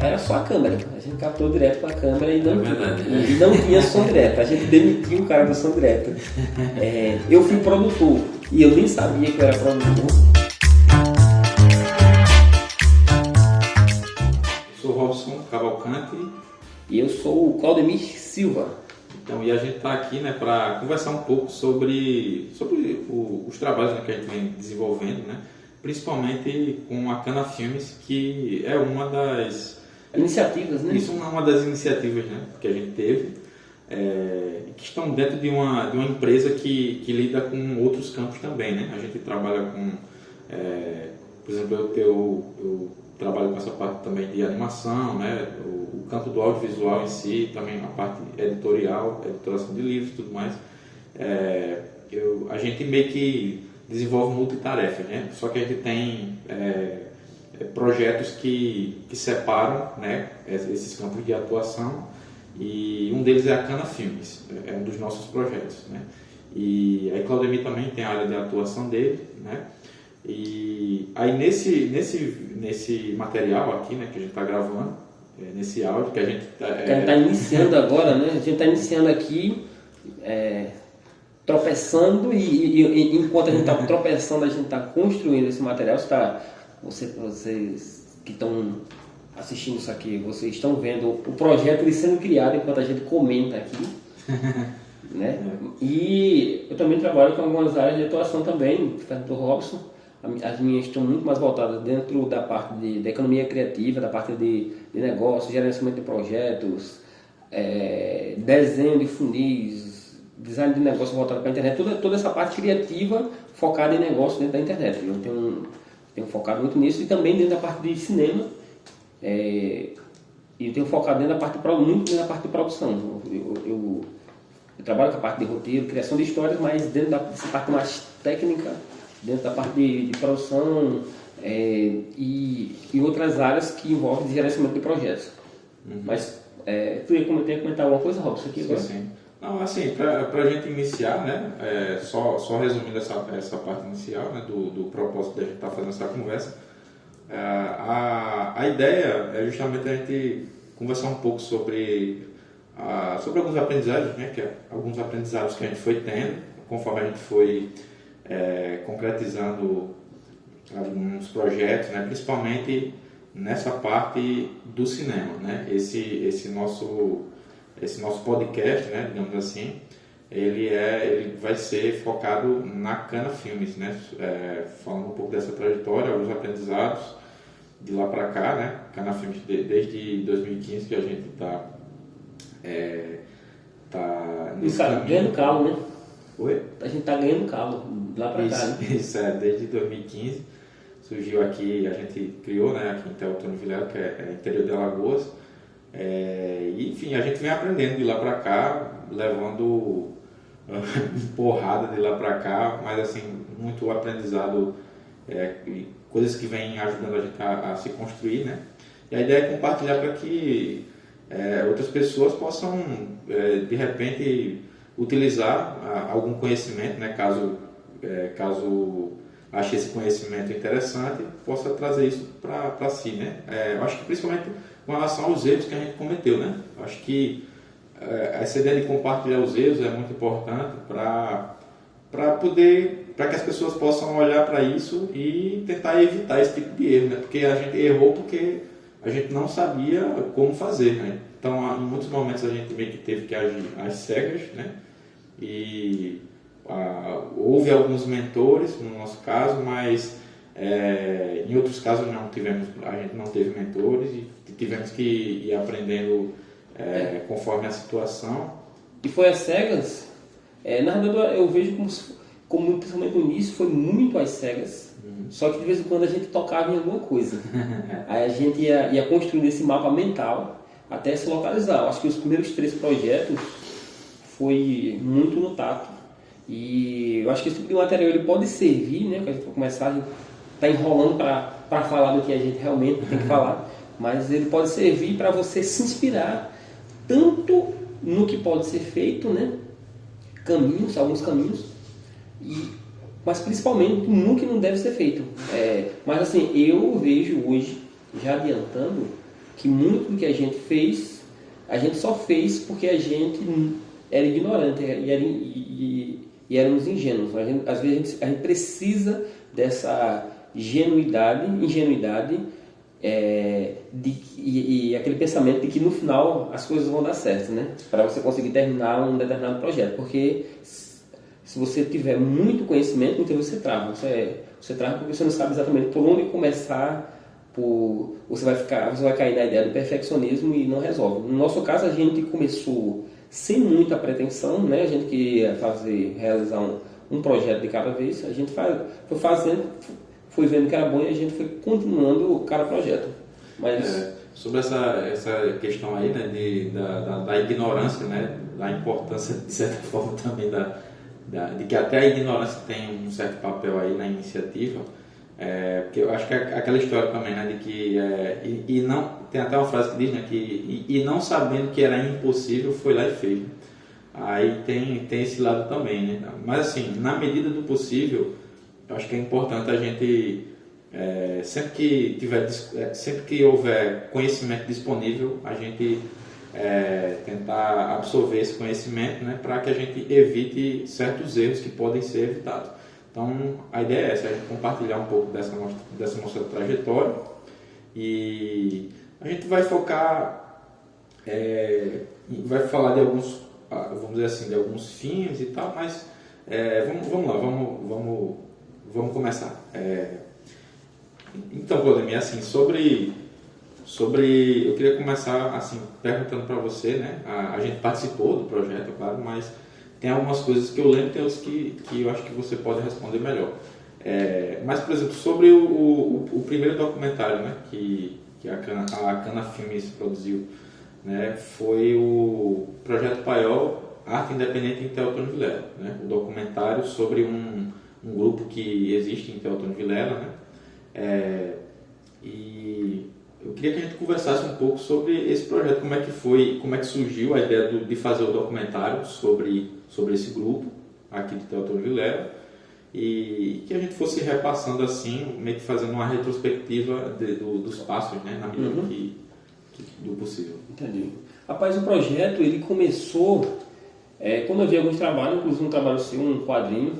era só a câmera. A gente captou direto com a câmera e não, verdade. e não tinha som direto. A gente demitiu o cara do som direto. Eu fui produtor e eu nem sabia que eu era produtor. Eu sou o Robson Cavalcante. E eu sou o Claudemir Silva. Então, e a gente está aqui, né, para conversar um pouco sobre os trabalhos, né, que a gente vem desenvolvendo, né, principalmente com a Cana Filmes, que é uma das Iniciativas, né? Isso é uma das iniciativas, né, que a gente teve, que estão dentro de uma empresa que lida com outros campos também, né? A gente trabalha com, por exemplo, eu trabalho com essa parte também de animação, né? O campo do audiovisual em si, também a parte editorial, editoração de livros e tudo mais. A gente meio que desenvolve multitarefas, né? Só que a gente tem projetos que separam, né, esses campos de atuação, e um deles é a Cana Filmes, é um dos nossos projetos, né? E aí Claudemir também tem a área de atuação dele, né? E aí nesse material aqui, né, que a gente está gravando, nesse áudio que a gente está iniciando agora, né? A gente está iniciando aqui, tropeçando, e enquanto a gente está tropeçando, a gente está construindo esse material. Vocês que estão assistindo isso aqui, vocês estão vendo o projeto ele sendo criado enquanto a gente comenta aqui. Né? E eu também trabalho com algumas áreas de atuação também, diferente do Robson. As minhas estão muito mais voltadas dentro da parte da economia criativa, da parte de negócios, gerenciamento de projetos, desenho de funis, design de negócio voltado para a internet, toda essa parte criativa focada em negócio dentro da internet. Eu tenho focado muito nisso, e também dentro da parte de cinema, e tenho focado muito dentro da parte de produção. Eu trabalho com a parte de roteiro, criação de histórias, mas dentro dessa parte mais técnica, dentro da parte de produção, e outras áreas que envolvem gerenciamento de projetos. Uhum. Mas tu ia comentar alguma coisa, Robson, aqui agora? Sim. Não, assim, para a gente iniciar, né, só resumindo essa parte inicial, né, do propósito de a gente estar fazendo essa conversa, a ideia é justamente a gente conversar um pouco sobre alguns aprendizados, né, alguns aprendizados que a gente foi tendo, conforme a gente foi concretizando alguns projetos, né, principalmente nessa parte do cinema, né, esse nosso podcast, né, digamos assim, ele vai ser focado na Cana Filmes, né, falando um pouco dessa trajetória, alguns aprendizados de lá para cá, né, Cana Filmes desde 2015 que a gente tá nesse caminho. Ganhando calo, né? Oi? A gente tá ganhando calo lá para cá, né? Isso, desde 2015 surgiu aqui, a gente criou, né, aqui em Teotônio Vilela, que é interior de Alagoas. E, enfim, a gente vem aprendendo de lá para cá, levando porrada de lá para cá, mas assim, muito aprendizado, e coisas que vêm ajudando a gente a se construir, né? E a ideia é compartilhar para que outras pessoas possam, de repente, utilizar algum conhecimento, né? Caso ache esse conhecimento interessante, possa trazer isso para si, né? Eu acho que principalmente com relação aos erros que a gente cometeu, né? Acho que essa ideia de compartilhar os erros é muito importante para que as pessoas possam olhar para isso e tentar evitar esse tipo de erro, né? Porque a gente errou porque a gente não sabia como fazer, né? Então, em muitos momentos a gente meio que teve que agir às cegas, né? E houve alguns mentores no nosso caso, mas em outros casos a gente não teve mentores e tivemos que ir aprendendo conforme a situação. E foi às cegas? Na verdade, eu vejo como principalmente no início foi muito às cegas, só que de vez em quando a gente tocava em alguma coisa. Aí a gente ia construindo esse mapa mental até se localizar. Eu acho que os primeiros 3 projetos foi muito no tato. E eu acho que esse tipo de material ele pode servir, né? Para a gente começar a tá enrolando para falar do que a gente realmente tem que falar, mas ele pode servir para você se inspirar tanto no que pode ser feito, né? Alguns caminhos, mas principalmente no que não deve ser feito. Mas assim, eu vejo hoje, já adiantando, que muito do que a gente fez, a gente só fez porque a gente era ignorante e éramos ingênuos. Às vezes a gente precisa dessa ingenuidade e aquele pensamento de que no final as coisas vão dar certo, né? Para você conseguir terminar um determinado projeto. Porque se você tiver muito conhecimento, então você trava. Você trava porque você não sabe exatamente por onde começar. Você vai cair na ideia do perfeccionismo e não resolve. No nosso caso, a gente começou sem muita pretensão, né? A gente queria realizar um projeto de cada vez. A gente foi fazendo, foi vendo que era bom e a gente foi continuando cada projeto. Mas sobre essa questão aí, né, da ignorância, né, da importância de certa forma também de que até a ignorância tem um certo papel aí na iniciativa. Porque eu acho que é aquela história também, né, de que não tem até uma frase que diz, né, que não sabendo que era impossível foi lá e fez. Aí tem esse lado também, né? Mas assim, na medida do possível, eu acho que é importante a gente sempre que houver conhecimento disponível, a gente tentar absorver esse conhecimento, né, para que a gente evite certos erros que podem ser evitados. Então, a ideia é essa, a gente compartilhar um pouco dessa nossa trajetória e a gente vai focar, vai falar de alguns, vamos dizer assim, de alguns fins e tal, mas vamos lá, vamos começar. Então, Claudemir, assim, sobre eu queria começar assim perguntando para você, né? A gente participou do projeto, claro, mas tem algumas coisas que eu lembro, tem outras que eu acho que você pode responder melhor. Mas, por exemplo, sobre o primeiro documentário, né, que a Cana Filmes produziu, né, foi o Projeto Paiol, Arte Independente em Teotônio Vilela, né, o documentário sobre um grupo que existe em Teotônio Vilela, né, e eu queria que a gente conversasse um pouco sobre esse projeto, como é que surgiu a ideia de fazer o documentário sobre esse grupo aqui de Teotônio Vilela e que a gente fosse repassando assim, meio que fazendo uma retrospectiva dos passos, né, na medida do possível. Entendi. Rapaz, o projeto ele começou quando eu vi alguns trabalhos, inclusive um trabalho seu, um quadrinho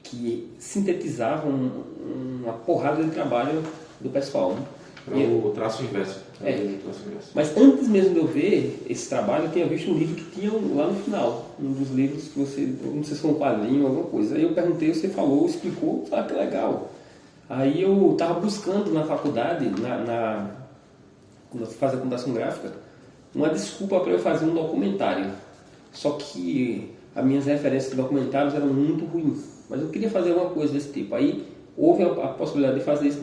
que sintetizava uma porrada de trabalho do pessoal, né? O traço inverso. Mas antes mesmo de eu ver esse trabalho, eu tinha visto um livro que tinha lá no final. Um dos livros que você, não sei se foi um quadrinho ou alguma coisa. Aí eu perguntei, você falou, explicou, que legal. Aí eu estava buscando na faculdade, quando eu fazia computação gráfica, uma desculpa para eu fazer um documentário. Só que as minhas referências de documentários eram muito ruins. Mas eu queria fazer alguma coisa desse tipo. Aí houve a possibilidade de fazer isso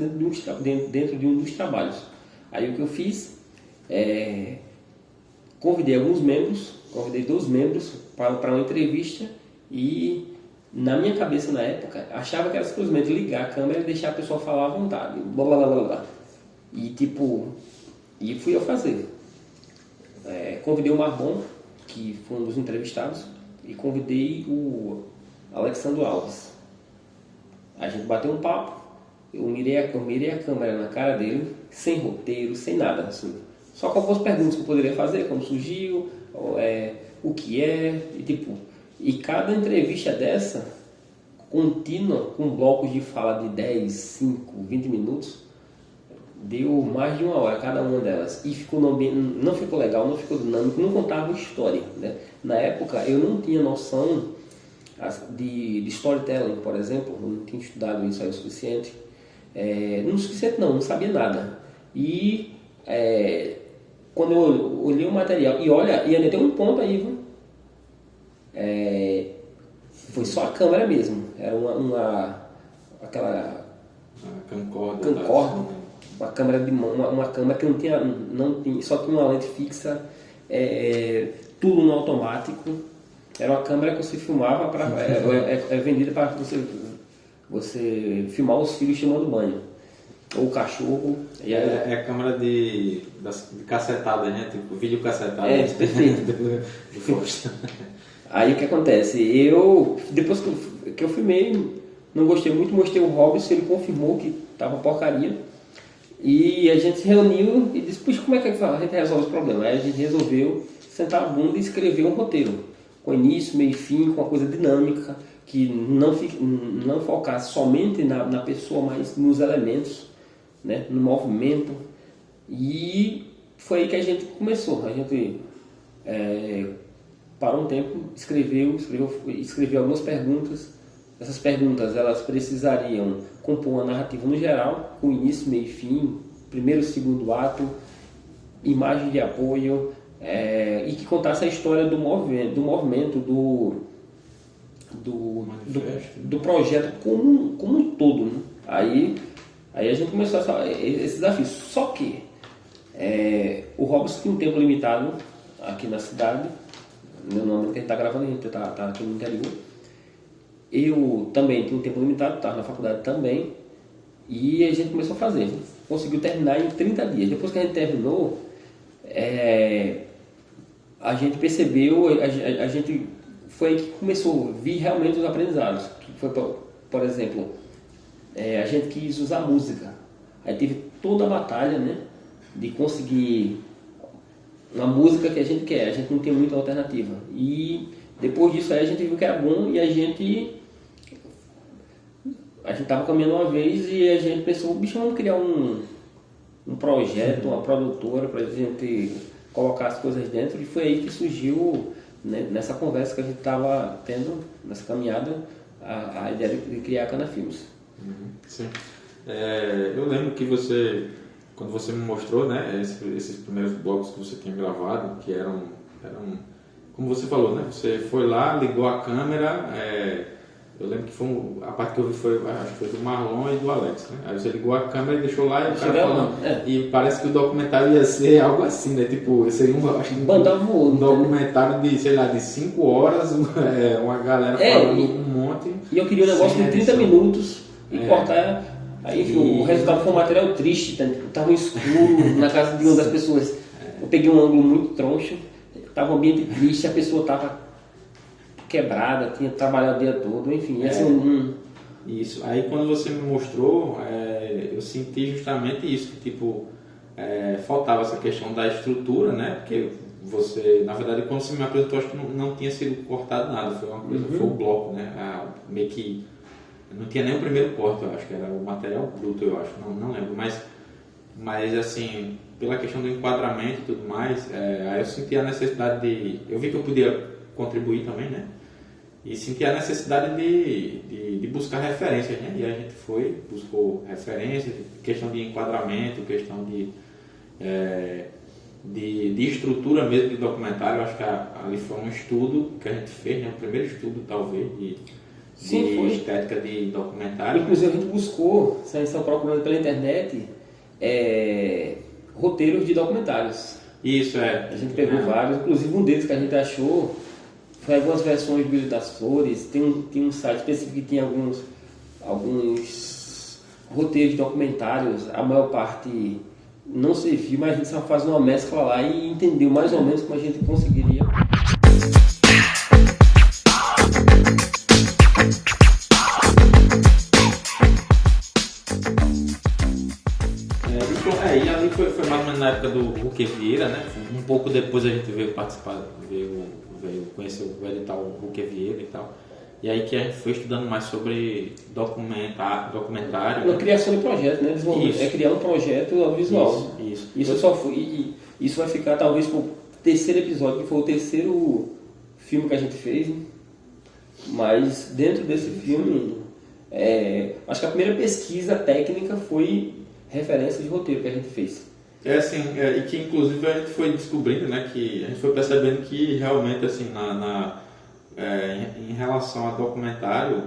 dentro de um dos trabalhos. Aí o que eu fiz, convidei 2 membros para uma entrevista e na minha cabeça na época, achava que era simplesmente ligar a câmera e deixar a pessoa falar à vontade. Blá, blá, blá, blá. E fui eu fazer. Convidei o Marbon, que foi um dos entrevistados, e convidei o Alexandre Alves. A gente bateu um papo, eu mirei a câmera na cara dele, sem roteiro, sem nada, assim. Só com algumas perguntas que eu poderia fazer, como surgiu, o que e cada entrevista dessa, contínua, com blocos de fala de 10, 5, 20 minutos, deu mais de 1 hora cada uma delas. E não ficou legal, não ficou dinâmico, não contava história, né? Na época eu não tinha noção de storytelling, por exemplo, não tinha estudado isso aí o suficiente. Não sabia nada. E quando eu olhei o material, e ainda tem um ponto aí, viu? Foi só a câmera mesmo, era aquela camcorder, uma câmera de mão, uma câmera que não tinha, só tinha uma lente fixa, tudo no automático. Era uma câmera que você filmava, vendida para você filmar os filhos tomando banho, ou o cachorro. É câmera de cacetada, né? Tipo vídeo cacetada. Perfeito. Aí o que acontece? Depois que eu filmei, não gostei muito, mostrei o Robson, ele confirmou que estava porcaria. E a gente se reuniu e disse, puxa, como é que a gente resolve esse problema? Aí a gente resolveu sentar a bunda e escrever um roteiro, com início, meio e fim, com uma coisa dinâmica, que não focasse somente na pessoa, mas nos elementos, né, no movimento. E foi aí que a gente começou. A gente parou um tempo, escreveu algumas perguntas. Essas perguntas elas precisariam compor uma narrativa no geral, com início, meio e fim, primeiro e segundo ato, imagem de apoio, e que contasse a história do movimento, do projeto como um todo. Né? Aí a gente começou esse desafio. Só que o Robson tinha um tempo limitado aqui na cidade, no momento que a gente está gravando, a gente está aqui no interior. Eu também tinha um tempo limitado, estava na faculdade também, e a gente começou a fazer. Conseguiu terminar em 30 dias. Depois que a gente terminou, a gente percebeu, a gente foi aí que começou a vir realmente os aprendizados. Que foi, por exemplo, a gente quis usar música. Aí teve toda a batalha, né, de conseguir uma música que a gente quer. A gente não tem muita alternativa. E depois disso aí a gente viu que era bom e a gente estava caminhando uma vez e a gente pensou, bicho, vamos criar um projeto, uma produtora para a gente colocar as coisas dentro. E foi aí que surgiu, né, nessa conversa que a gente estava tendo, nessa caminhada, a ideia de criar a Cana Filmes. Sim. Eu lembro que você, quando você me mostrou, né, esses primeiros blocos que você tinha gravado, que eram como você falou, né, você foi lá, ligou a câmera, eu lembro que a parte que eu vi acho que foi do Marlon e do Alex, né? Aí você ligou a câmera e deixou lá e o cara falando. E parece que o documentário ia ser algo assim, né? Tipo, seria um documentário de, sei lá, de 5 horas, uma galera falando um monte. E eu queria um negócio de 30 minutos e cortar. Aí, enfim, o resultado foi um material triste, tava escuro na casa de uma das pessoas. Eu peguei um ângulo muito troncho, tava um ambiente triste, a pessoa tava quebrada, tinha trabalhado o dia todo, enfim, Isso. Aí quando você me mostrou, eu senti justamente isso, que tipo, faltava essa questão da estrutura, né? Porque você, na verdade, quando você me apresentou, acho que não tinha sido cortado nada, foi uma coisa, foi o bloco, né? Meio que não tinha nem o primeiro corte, eu acho que era o material bruto, eu acho, não lembro, mas assim, pela questão do enquadramento e tudo mais, aí eu senti a necessidade eu vi que eu podia contribuir também, né? E senti a necessidade de buscar referências, né? E a gente buscou referências, questão de enquadramento, questão de estrutura mesmo de documentário. Eu acho que ali foi um estudo que a gente fez, né? O primeiro estudo, talvez, de estética de documentário. Inclusive a gente buscou, a gente está procurando pela internet, roteiros de documentários. Isso, A gente pegou vários, inclusive um deles que a gente achou foi algumas versões do Brilho das Flores. Tem um site específico que tem alguns roteiros de documentários. A maior parte não serviu, mas a gente só faz uma mescla lá e entendeu mais ou menos como a gente conseguiria. E ali foi mais ou menos na época do Huque Vieira, né? Um pouco depois a gente veio participar, veio conhecer o edital Huque Vieira e tal. E aí que a gente foi estudando mais sobre documentário. Uma criação de projeto, né? Criar um projeto audiovisual. Isso vai ficar talvez para o terceiro episódio, que foi o terceiro filme que a gente fez. Né? Mas dentro desse filme, acho que a primeira pesquisa técnica foi referência de roteiro que a gente fez. E que inclusive a gente foi descobrindo, né, que a gente foi percebendo que realmente assim, em relação a documentário,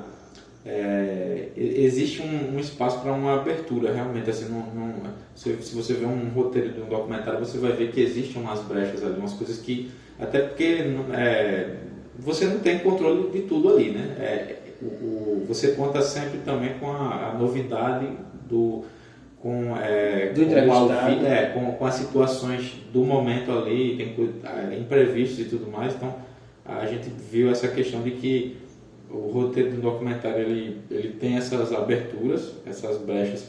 existe um espaço para uma abertura, realmente, assim, se você vê um roteiro de um documentário, você vai ver que existem umas brechas ali, umas coisas que, até porque você não tem controle de tudo ali, né, você conta sempre também com a novidade com as situações do momento ali, tem imprevistos e tudo mais. Então a gente viu essa questão de que o roteiro do documentário ele tem essas aberturas, essas brechas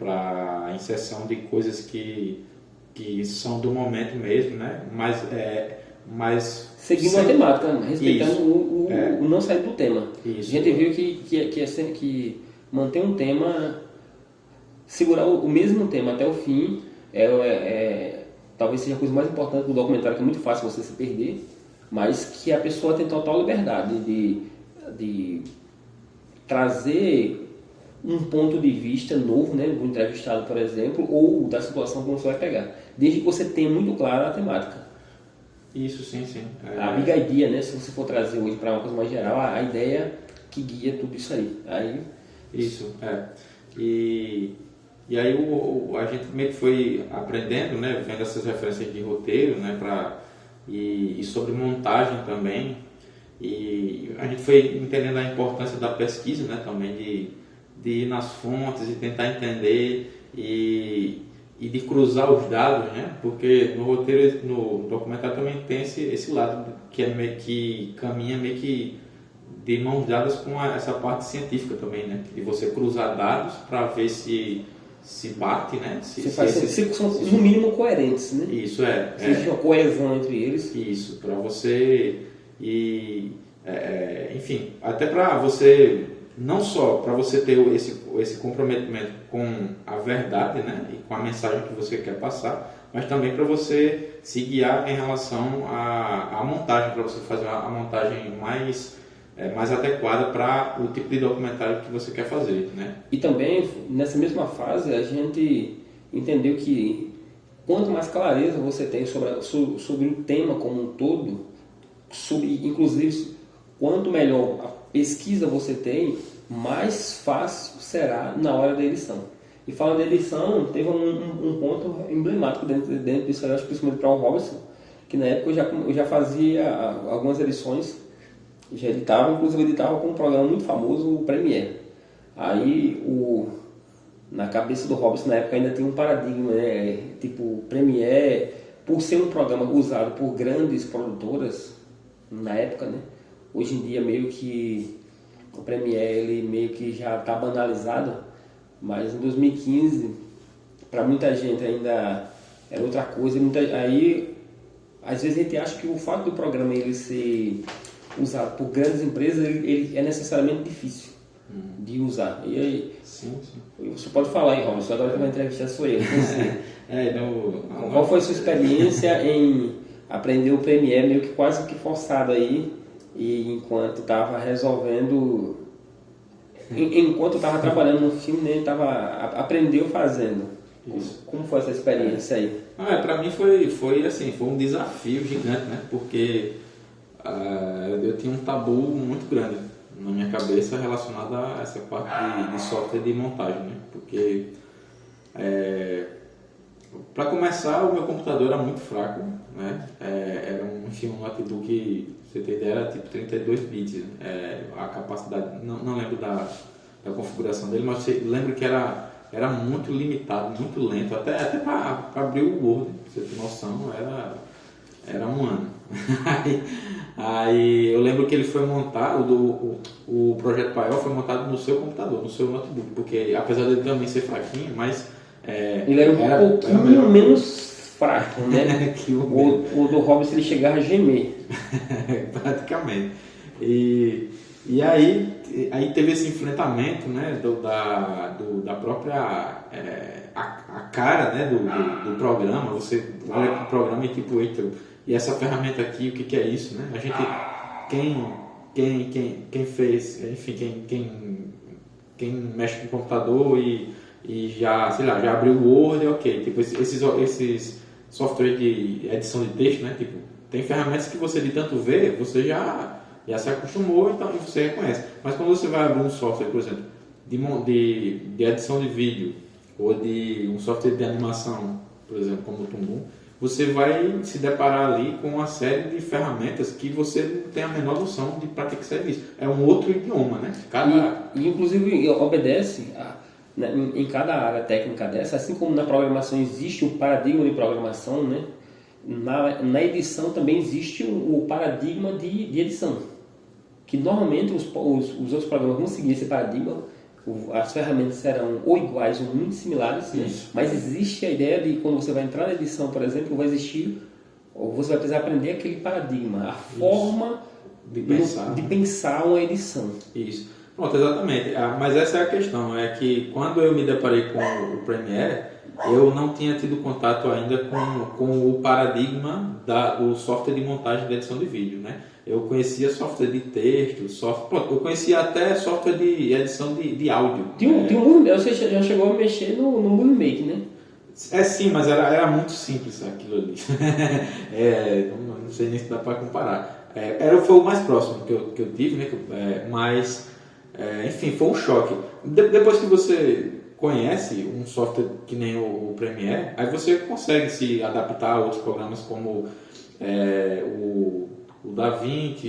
para inserção de coisas que são do momento mesmo, né? Mas seguindo a temática, respeitando o não sair do tema. Isso. A gente viu que manter um tema, segurar o mesmo tema até o fim, talvez seja a coisa mais importante do documentário, que é muito fácil você se perder, mas que a pessoa tem total liberdade de trazer um ponto de vista novo, né, do entrevistado, por exemplo, ou da situação que você vai pegar, desde que você tenha muito clara a temática. Isso, sim. A big idea, né, se você for trazer hoje para uma coisa mais geral, a ideia que guia tudo isso aí. Isso, E aí a gente meio que foi aprendendo, né, vendo essas referências de roteiro, né, e sobre montagem também, e a gente foi entendendo a importância da pesquisa, né, também de ir nas fontes e tentar entender e de cruzar os dados, né, porque no roteiro, no documentário também tem esse lado que é meio que caminha meio que de mãos dadas com essa parte científica também, né, de você cruzar dados para ver se bate, né? Se são no mínimo coerentes, né? Isso Se existe uma coesão entre eles. Isso, para você enfim, até para você, não só para você ter esse comprometimento com a verdade, né? E com a mensagem que você quer passar, mas também para você se guiar em relação à montagem, para você fazer a montagem mais adequada para o tipo de documentário que você quer fazer, né? E também, nessa mesma fase, a gente entendeu que quanto mais clareza você tem sobre o tema como um todo, inclusive, quanto melhor a pesquisa você tem, mais fácil será na hora da edição. E falando da edição, teve um ponto emblemático dentro disso, eu acho, principalmente para o Robson, que na época eu já fazia algumas edições, já editava com um programa muito famoso, o Premiere. Aí, na cabeça do Robson, na época, ainda tinha um paradigma, né? Tipo, o Premiere, por ser um programa usado por grandes produtoras, na época, né? Hoje em dia, meio que o Premiere, ele meio que já está banalizado, mas em 2015, para muita gente ainda era outra coisa. Aí, às vezes a gente acha que o fato do programa ele ser usado por grandes empresas, ele é necessariamente difícil de usar. E aí, sim. Você pode falar aí, Robson, agora que vai entrevistar sou eu. Qual foi a sua experiência em aprender o Premiere meio que quase que forçado aí, e enquanto estava resolvendo, enquanto estava trabalhando no filme, né, aprendeu fazendo. Isso. Como foi essa experiência aí? Para mim foi assim, foi um desafio gigante, né? Porque eu tinha um tabu muito grande na minha cabeça relacionado a essa parte de software de montagem, né? Porque para começar, o meu computador era muito fraco, né? Era um notebook, você tem ideia, era tipo 32 bits, a capacidade, não lembro da configuração dele, mas lembro que era muito limitado, muito lento, até para abrir o Word, pra você ter noção, era um ano. Aí eu lembro que ele foi montado, o projeto Paiol foi montado no seu computador, no seu notebook, porque apesar dele também ser fraquinho, mas ele era um pouquinho menos fraco, né? Que o do Robson ele chegava a gemer. Praticamente. E aí teve esse enfrentamento, né, da própria a cara, né, do programa. Você olha para o programa e tipo, eita, e essa ferramenta aqui, o que é isso, né? A gente, quem fez, enfim, quem mexe com o computador e já, sei lá, já abriu o Word, ok. Tipo, esses softwares de edição de texto, né? Tipo, tem ferramentas que você de tanto ver, você já se acostumou, então você reconhece. Mas quando você vai abrir um software, por exemplo, de edição de vídeo, ou de um software de animação, por exemplo, como o Tumbum, você vai se deparar ali com uma série de ferramentas que você não tem a menor noção de para que serve isso. É um outro idioma, né? E inclusive obedece em cada área técnica dessa, assim como na programação existe um paradigma de programação, né? Na edição também existe o paradigma de edição, que normalmente os outros programas vão seguir esse paradigma, as ferramentas serão ou iguais ou muito similares, né? Mas existe a ideia de quando você vai entrar na edição, por exemplo, vai existir, ou você vai precisar aprender aquele paradigma, a forma de pensar uma edição. Isso. Pronto, exatamente. Mas essa é a questão, é que quando eu me deparei com o Premiere, eu não tinha tido contato ainda com o paradigma do software de montagem de edição de vídeo, né? Eu conhecia software de texto, eu conhecia até software de edição de áudio. Você já chegou a mexer no Movie Maker, né? Sim, mas era muito simples aquilo ali. Não sei nem se dá para comparar. Foi o mais próximo que eu tive, né? Enfim, foi um choque. Depois que você conhece um software que nem o Premiere, aí você consegue se adaptar a outros programas como o DaVinci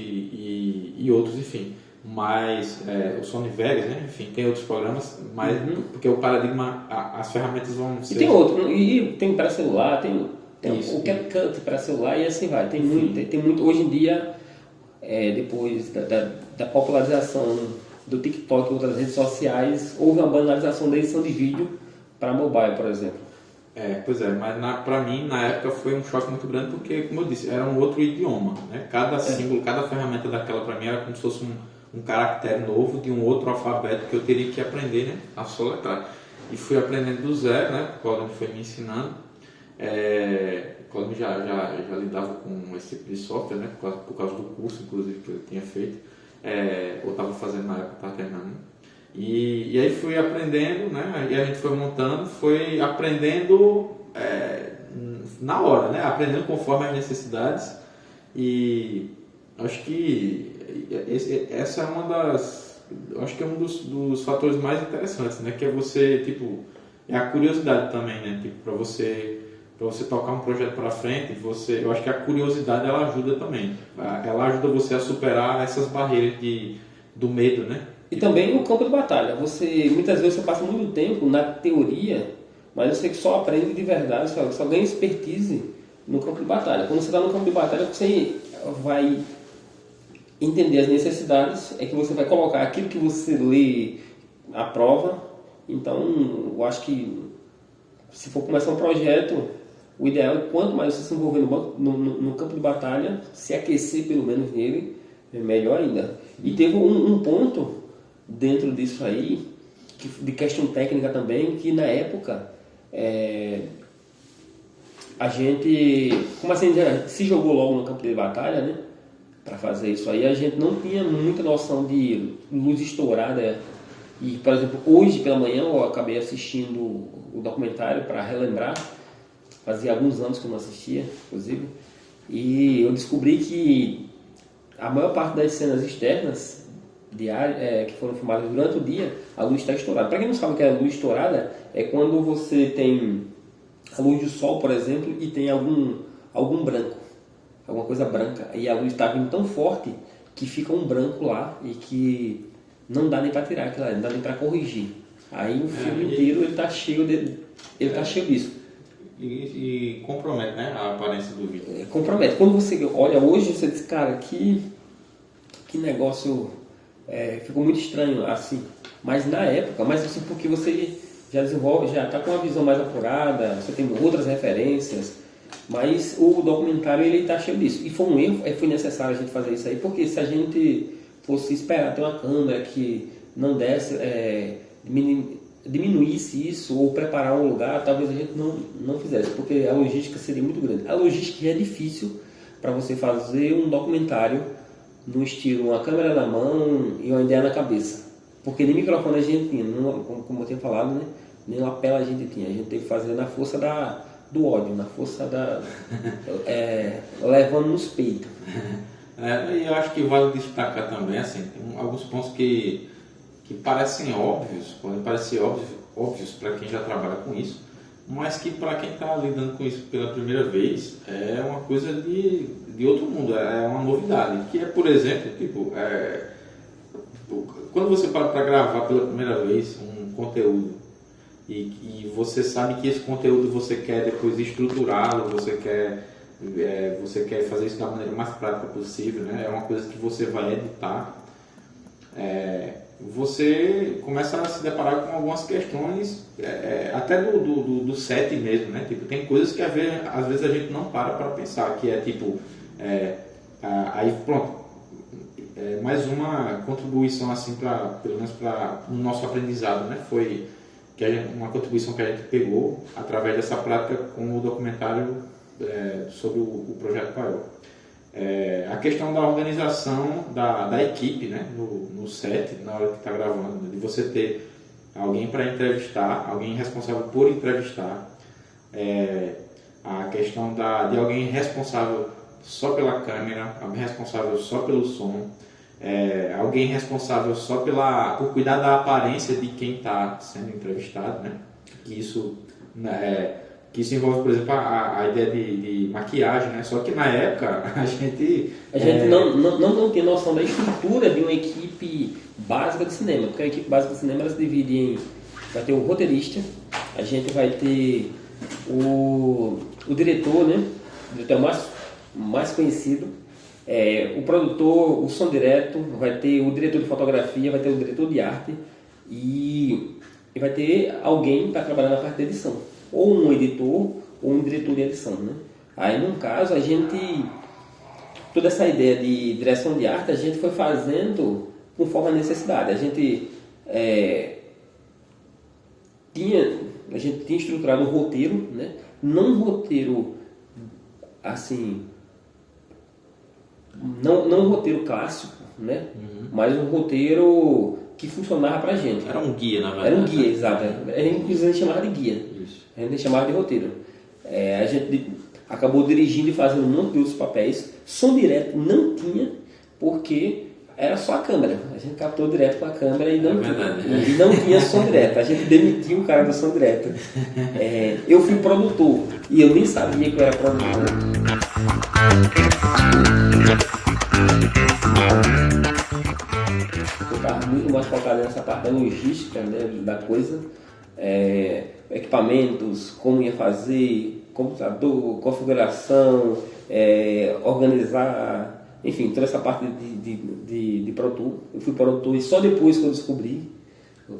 e outros, enfim. Mas o Sony Vegas, né? Enfim, tem outros programas, mas porque o paradigma, as ferramentas vão ser... E tem outro, e tem para celular, tem o CapCut para celular e assim vai. Tem muito, hoje em dia, depois da popularização do TikTok e outras redes sociais, houve uma banalização da edição de vídeo para mobile, por exemplo. Pois é, mas para mim, na época, foi um choque muito grande porque, como eu disse, era um outro idioma, né? Cada símbolo, cada ferramenta daquela para mim era como se fosse um caractere novo de um outro alfabeto que eu teria que aprender, né? A soletrar. E fui aprendendo do zero, né? O Claudio foi me ensinando. O Claudio já lidava com esse tipo de software, né? Por causa do curso, inclusive, que eu tinha feito. Eu estava fazendo na época, estava terminando. E aí fui aprendendo, né? E a gente foi montando, foi aprendendo na hora, né? Aprendendo conforme as necessidades. E acho que essa é acho que é um dos fatores mais interessantes, né? Que é você, é a curiosidade também, né? Para você tocar um projeto para frente, eu acho que a curiosidade ela ajuda também. Ela ajuda você a superar essas barreiras do medo, né? E também no campo de batalha. Muitas vezes você passa muito tempo na teoria, mas você só aprende de verdade, só ganha expertise no campo de batalha. Quando você está no campo de batalha, você vai entender as necessidades, é que você vai colocar aquilo que você lê à prova. Então, eu acho que se for começar um projeto, o ideal é quanto mais você se envolver no campo de batalha, se aquecer pelo menos nele, é melhor ainda. E teve um ponto dentro disso aí, de questão técnica também, que na época a gente, como assim, se jogou logo no campo de batalha, né? Para fazer isso aí, a gente não tinha muita noção de luz estourada. E, por exemplo, hoje pela manhã eu acabei assistindo o documentário para relembrar. Fazia alguns anos que eu não assistia, inclusive. E eu descobri que a maior parte das cenas externas que foram filmadas durante o dia, a luz está estourada. Para quem não sabe o que é a luz estourada, é quando você tem a luz do sol, por exemplo, e tem algum branco, alguma coisa branca, e a luz está vindo tão forte que fica um branco lá e que não dá nem para tirar aquilo ali, não dá nem para corrigir. Aí o filme inteiro ele está cheio disso. E compromete, né, a aparência do vídeo. Compromete. Quando você olha hoje, você diz, cara, que negócio, ficou muito estranho assim. Mas na época, assim, porque você já desenvolve, já está com uma visão mais apurada, você tem outras referências, mas o documentário ele está cheio disso. E foi um erro, foi necessário a gente fazer isso aí, porque se a gente fosse esperar ter uma câmera que não desse, diminuísse isso ou preparar um lugar, talvez a gente não fizesse, porque a logística seria muito grande. A logística já é difícil para você fazer um documentário no estilo uma câmera na mão e uma ideia na cabeça, porque nem microfone a gente tinha, como eu tinha falado, né? Nem lapela a gente tinha, a gente teve que fazer na força do ódio, na força levando nos peitos. E eu acho que vale destacar também, assim, tem alguns pontos que parecem óbvios, podem parecer óbvios para quem já trabalha com isso, mas que para quem está lidando com isso pela primeira vez é uma coisa de outro mundo, é uma novidade, que é, por exemplo, quando você para gravar pela primeira vez um conteúdo e você sabe que esse conteúdo você quer depois estruturá-lo, você quer fazer isso da maneira mais prática possível, né? É uma coisa que você vai editar. você começa a se deparar com algumas questões, até do set mesmo, né? Tipo, tem coisas que às vezes a gente não para pensar, que é tipo, aí pronto, mais uma contribuição assim, pelo menos no nosso aprendizado, né? Foi uma contribuição que a gente pegou através dessa prática com o documentário sobre o projeto Paiol. A questão da organização da equipe, né, no set, na hora que está gravando, de você ter alguém para entrevistar, alguém responsável por entrevistar, a questão de alguém responsável só pela câmera, alguém responsável só pelo som, alguém responsável só por cuidar da aparência de quem está sendo entrevistado, né, que isso envolve, por exemplo, a ideia de maquiagem, né? Só que na época a gente não tem noção da estrutura de uma equipe básica de cinema, porque a equipe básica de cinema ela se divide em, vai ter o roteirista, a gente vai ter o diretor, né? O diretor mais conhecido, o produtor, o som direto, vai ter o diretor de fotografia, vai ter o diretor de arte e vai ter alguém para trabalhar na parte de edição. Ou um editor, ou um diretor de edição, né? Aí, no caso, toda essa ideia de direção de arte, a gente foi fazendo conforme a necessidade. A gente tinha estruturado um roteiro, né? Não um roteiro, assim, não um roteiro clássico, né? Mas um roteiro que funcionava pra gente. Era um guia, na verdade. Era um guia, exato. Inclusive a gente chamava de guia. Isso. A gente chamava de roteiro. A gente acabou dirigindo e fazendo um monte de outros papéis. Som direto não tinha, porque era só a câmera. A gente captou direto com a câmera e não tinha som direto. A gente demitiu o cara do som direto. Eu fui produtor e eu nem sabia que eu era produtor. Eu estava muito mais focado nessa parte da logística, né, da coisa. Equipamentos, como ia fazer, computador, configuração, organizar, enfim, toda essa parte de produtor. Eu fui produtor e só depois que eu descobri,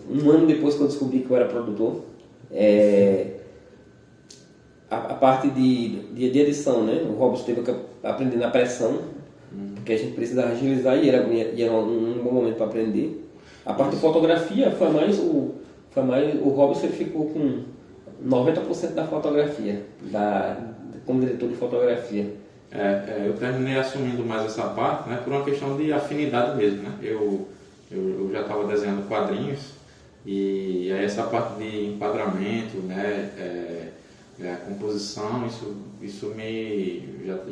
um ano depois que eu descobri que eu era produtor, a parte de edição, né? O Robson teve que aprender na pressão, porque a gente precisava agilizar e era um bom momento para aprender. A parte de fotografia foi mais o Robson ficou com 90% da fotografia, como diretor de fotografia. Eu terminei assumindo mais essa parte, né, por uma questão de afinidade mesmo, né? Eu já estava desenhando quadrinhos e aí essa parte de enquadramento, né, a composição, isso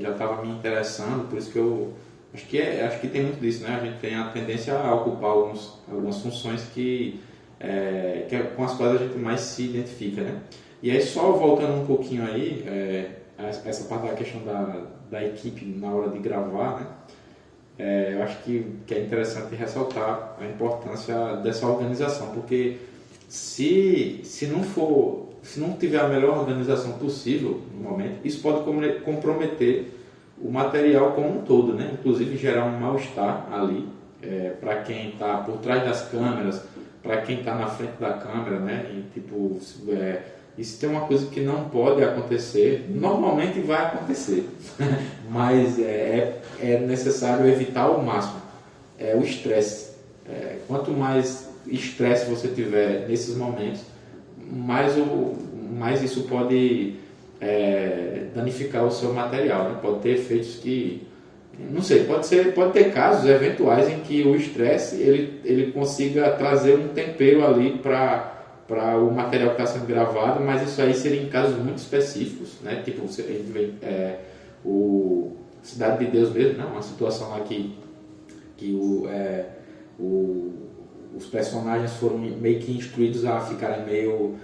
já estava me interessando, por isso que eu acho que tem muito disso, né? A gente tem a tendência a ocupar algumas funções que com as quais a gente mais se identifica, né? E aí, só voltando um pouquinho aí, essa parte da questão da equipe na hora de gravar, né? Eu acho que é interessante ressaltar a importância dessa organização, porque se não tiver a melhor organização possível no momento, isso pode comprometer o material como um todo, né? Inclusive gerar um mal-estar ali, para quem está por trás das câmeras, para quem está na frente da câmera, né? E tipo, isso tem uma coisa que não pode acontecer, normalmente vai acontecer, mas é necessário evitar ao máximo. O estresse. Quanto mais estresse você tiver nesses momentos, mais isso pode danificar o seu material, né? Pode ter efeitos que, não sei, pode ter casos eventuais em que o estresse ele consiga trazer um tempero ali para o material que está sendo gravado, mas isso aí seria em casos muito específicos, né? Tipo, o Cidade de Deus mesmo, né? Uma situação lá que os personagens foram meio que instruídos a ficarem meio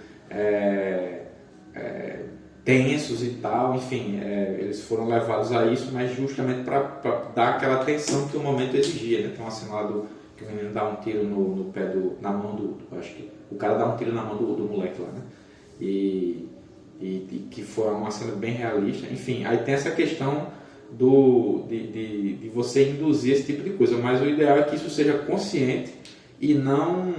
tensos e tal, enfim, eles foram levados a isso, mas justamente para dar aquela tensão que o momento exigia, né? Tem uma cena lá que o menino dá um tiro na mão acho que o cara dá um tiro na mão do moleque lá, né? E que foi uma cena bem realista, enfim, aí tem essa questão de você induzir esse tipo de coisa, mas o ideal é que isso seja consciente e não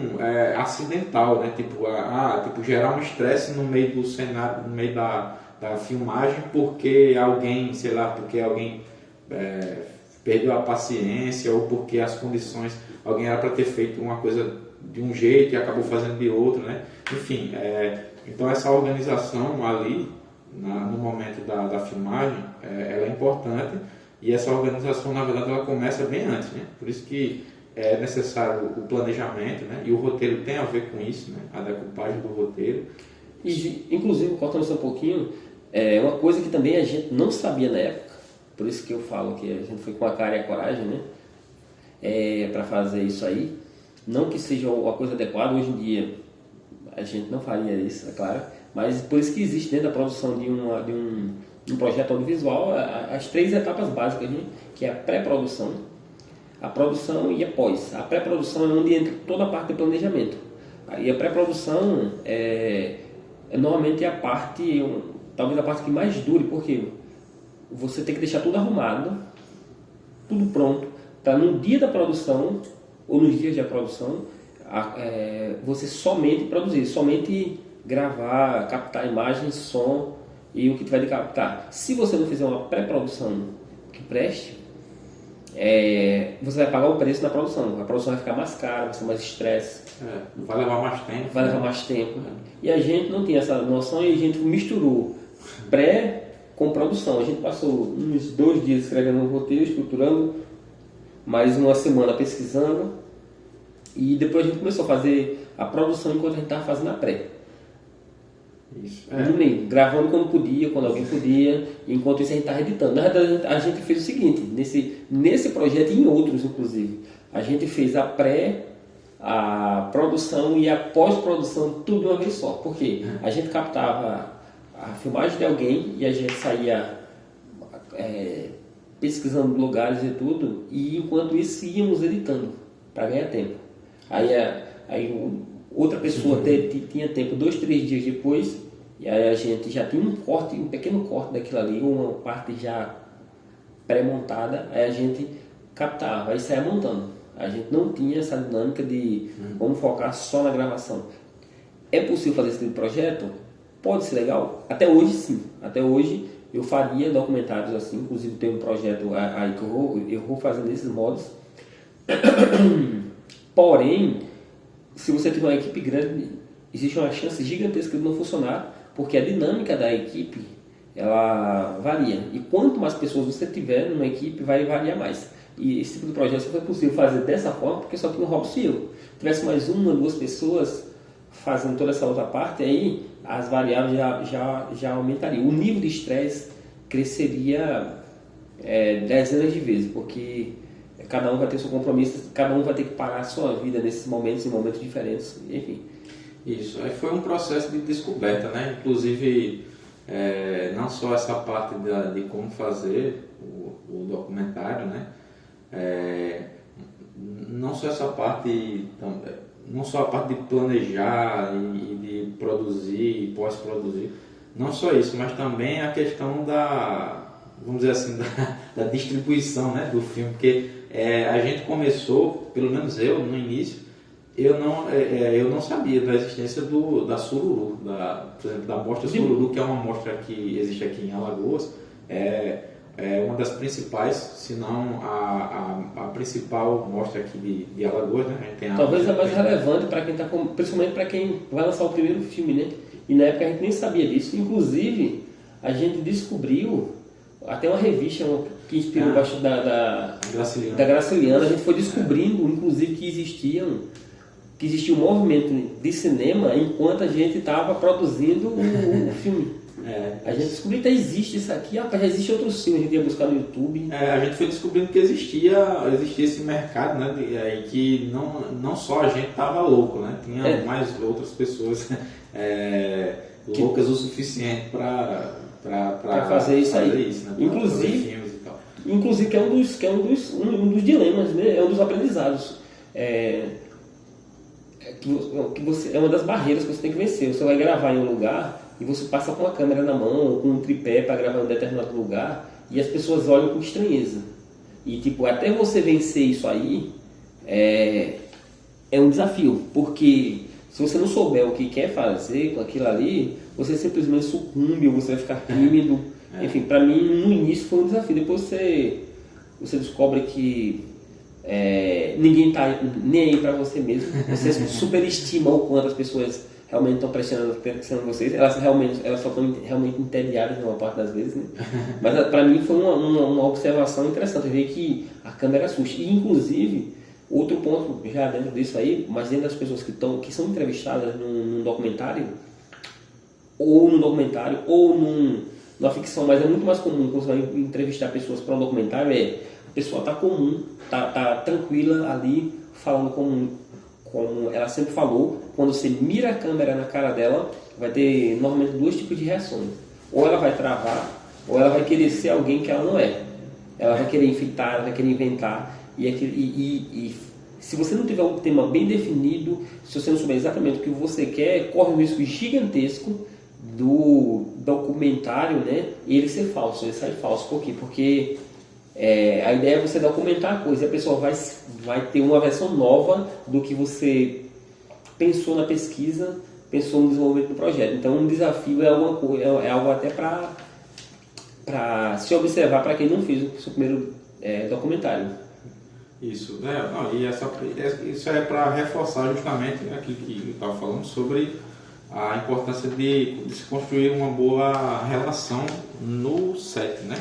acidental, né? Tipo gerar um estresse no meio do cenário, no meio da filmagem, porque alguém, sei lá, perdeu a paciência, ou porque as condições, alguém era para ter feito uma coisa de um jeito e acabou fazendo de outro, né? Enfim, então essa organização ali, no momento da filmagem, ela é importante, e essa organização, na verdade, ela começa bem antes, né? Por isso que é necessário o planejamento, né? E o roteiro tem a ver com isso, né? A decupagem do roteiro. E, inclusive, cortando isso um pouquinho, uma coisa que também a gente não sabia na época, por isso que eu falo que a gente foi com a cara e a coragem, né? Para fazer isso aí. Não que seja uma coisa adequada, hoje em dia a gente não faria isso, é claro, mas por isso que existe dentro da produção de um projeto audiovisual as 3 etapas básicas, né? Que é a pré-produção, a produção e a pós. A pré-produção é onde entra toda a parte de planejamento. Aí a pré-produção normalmente é a parte, talvez a parte que mais dure, porque você tem que deixar tudo arrumado, tudo pronto, para no dia da produção, ou nos dias da produção, você somente produzir, somente gravar, captar imagens, som e o que tiver de captar. Se você não fizer uma pré-produção que preste, você vai pagar o preço na produção. A produção vai ficar mais cara, vai ser mais estresse. Vai levar mais tempo. Vai levar mais tempo. E a gente não tinha essa noção e a gente misturou pré com produção. A gente passou uns 2 dias escrevendo um roteiro, estruturando, mais uma semana pesquisando, e depois a gente começou a fazer a produção enquanto a gente estava fazendo a pré. Isso. Gravando quando podia, quando alguém podia, e enquanto isso a gente estava editando. Na verdade, a gente fez o seguinte, nesse projeto e em outros, inclusive, a gente fez a pré, a produção e a pós-produção tudo de uma vez só. Por quê? A gente captava a filmagem de alguém e a gente saía pesquisando lugares e tudo, e enquanto isso íamos editando para ganhar tempo. Aí outra pessoa tinha tempo 2, 3 dias depois, e aí a gente já tinha um pequeno corte daquilo ali, uma parte já pré-montada, aí a gente captava e saía montando. A gente não tinha essa dinâmica de vamos focar só na gravação. É possível fazer esse tipo de projeto? Pode ser legal? Até hoje sim. Até hoje eu faria documentários assim, inclusive tem um projeto aí que eu vou fazendo nesses modos. Porém, se você tiver uma equipe grande, existe uma chance gigantesca de não funcionar, porque a dinâmica da equipe, ela varia. E quanto mais pessoas você tiver numa equipe, vai variar mais. E esse tipo de projeto só foi possível fazer dessa forma, porque só tinha o Robson e eu. Se tivesse mais 1, 2 pessoas fazendo toda essa outra parte, aí as variáveis já aumentariam. O nível de estresse cresceria dezenas de vezes, porque cada um vai ter seu compromisso, cada um vai ter que parar a sua vida nesses momentos, em momentos diferentes, enfim. Isso, aí foi um processo de descoberta, né? Inclusive, não só essa parte de como fazer o documentário, né? Não só essa parte, não só a parte de planejar e de produzir e pós-produzir, não só isso, mas também a questão vamos dizer assim, da distribuição, né, do filme, porque a gente começou, pelo menos eu, no início, eu não sabia da existência da Sururu, por exemplo, da mostra Sururu, que é uma mostra que existe aqui em Alagoas, é uma das principais, se não a principal mostra aqui de Alagoas, né? A gente tem talvez a mais relevante para quem principalmente para quem vai lançar o primeiro filme, né? E na época a gente nem sabia disso. Inclusive, a gente descobriu até uma revista que inspirou bastante da Graciliana. A gente foi descobrindo, inclusive, que existia um movimento de cinema enquanto a gente estava produzindo o filme. A gente descobriu que existe isso aqui, já existe outros filmes, a gente ia buscar no YouTube. A gente foi descobrindo que existia esse mercado, né? E que não só a gente estava louco, né? Tinha mais outras pessoas loucas o suficiente para fazer isso aí. Isso, né? Inclusive, filmes e tal. Inclusive que é um dos dilemas, né? É um dos aprendizados. É uma das barreiras que você tem que vencer. Você vai gravar em um lugar e você passa com a câmera na mão ou com um tripé para gravar em um determinado lugar e as pessoas olham com estranheza. E até você vencer isso aí, é um desafio, porque se você não souber o que quer fazer com aquilo ali, você simplesmente sucumbe ou você vai ficar tímido. Enfim, para mim no início foi um desafio. Depois você descobre que ninguém tá nem aí para você mesmo. Você superestima o quanto as pessoas realmente estão prestando atenção em vocês. Elas só estão realmente entediadas uma parte das vezes, né? Mas para mim foi uma observação interessante ver que a câmera assusta. E inclusive outro ponto já dentro disso aí, mas dentro das pessoas que são entrevistadas num documentário ou numa ficção, mas é muito mais comum quando você vai entrevistar pessoas para um documentário, a pessoa tá comum, tá tranquila ali, falando como ela sempre falou. Quando você mira a câmera na cara dela, vai ter normalmente 2 tipos de reações. Ou ela vai travar, ou ela vai querer ser alguém que ela não é. Ela vai querer enfeitar, ela vai querer inventar. E se você não tiver um tema bem definido, se você não souber exatamente o que você quer, corre um risco gigantesco do documentário, né, ele ser falso, ele sai falso. Por quê? Porque a ideia é você documentar a coisa e a pessoa vai ter uma versão nova do que você pensou na pesquisa, pensou no desenvolvimento do projeto. Então, um desafio é algo até para se observar para quem não fez o seu primeiro documentário. Isso, isso é para reforçar justamente aquilo que eu estava falando sobre a importância de se construir uma boa relação no set, né?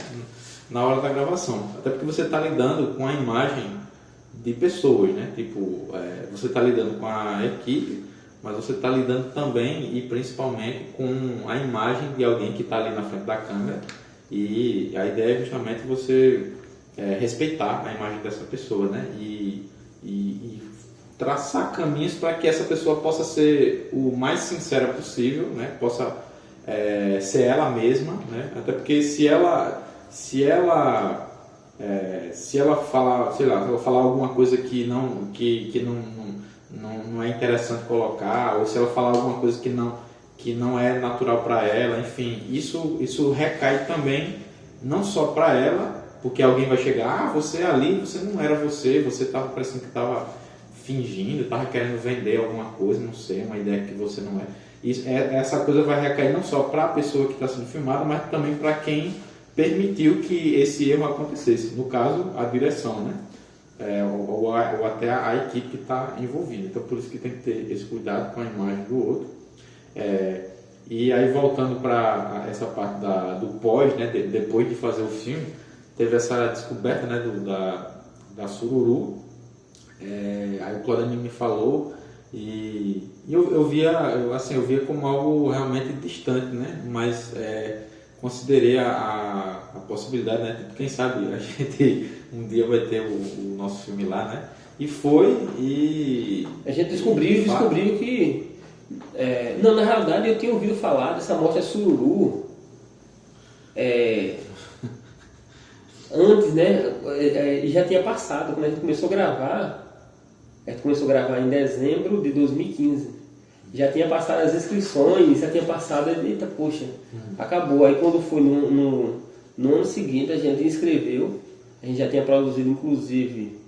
Na hora da gravação. Até porque você está lidando com a imagem de pessoas, né? Tipo, você está lidando com a equipe, mas você está lidando também e principalmente com a imagem de alguém que está ali na frente da câmera. E a ideia é justamente você respeitar a imagem dessa pessoa, né? E traçar caminhos para que essa pessoa possa ser o mais sincera possível, né? Possa ser ela mesma, né? Até porque se ela falar, sei lá, se ela falar alguma coisa que não é interessante colocar, ou se ela falar alguma coisa que não é natural para ela, enfim, isso recai também não só para ela, porque alguém vai chegar, você ali, você não era você estava parecendo que estava fingindo, estava querendo vender alguma coisa, não sei, uma ideia que você não é. Essa coisa vai recair não só para a pessoa que está sendo filmada, mas também para quem permitiu que esse erro acontecesse. No caso, a direção, né? Ou até a equipe que está envolvida. Então, por isso que tem que ter esse cuidado com a imagem do outro. E aí, voltando para essa parte do pós, né? Depois de fazer o filme, teve essa descoberta, né? Da Sururu. Aí o Claudemir me falou e eu via como algo realmente distante, né? Mas considerei a possibilidade, né? Tipo, quem sabe a gente um dia vai ter o nosso filme lá, né? E foi e a gente descobriu que não, na realidade eu tinha ouvido falar dessa morte da Sururu antes, né? E já tinha passado quando a gente começou a gravar. A gente começou a gravar em dezembro de 2015. Já tinha passado as inscrições, já tinha passado, eita, poxa, acabou. Aí quando foi no ano seguinte, a gente inscreveu, a gente já tinha produzido, inclusive,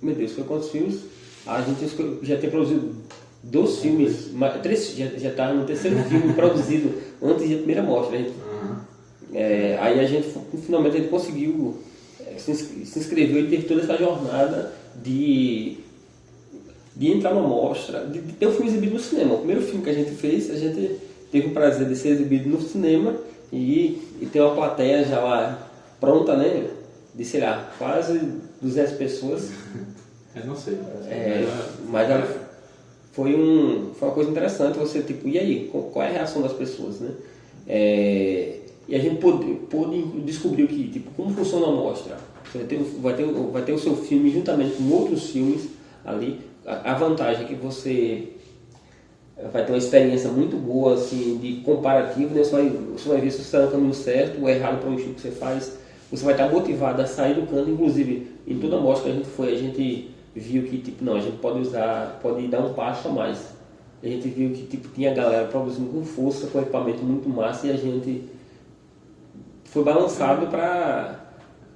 meu Deus, foi quantos filmes? A gente já tinha produzido 2 filmes, 3, já estava no 3º filme produzido antes da primeira mostra. Aí a gente, finalmente, a gente conseguiu, se inscreveu e teve toda essa jornada de entrar numa mostra, de ter o filme exibido no cinema. O primeiro filme que a gente fez, a gente teve o prazer de ser exibido no cinema e ter uma plateia já lá pronta, né? De, sei lá, quase 200 pessoas. Eu não sei. Mas foi uma coisa interessante você, tipo, e aí? Qual é a reação das pessoas, né? E a gente pôde descobrir que, tipo, como funciona a mostra. Vai ter o seu filme juntamente com outros filmes ali. A vantagem é que você vai ter uma experiência muito boa assim, de comparativo, né? Você vai ver se você está no caminho certo ou errado para o estilo que você faz. Você vai estar motivado a sair do canto. Inclusive, em toda a mostra que a gente foi, a gente viu que tipo, não, a gente pode dar um passo a mais. A gente viu que tipo, tinha galera produzindo com força, com equipamento muito massa, e a gente foi balançado para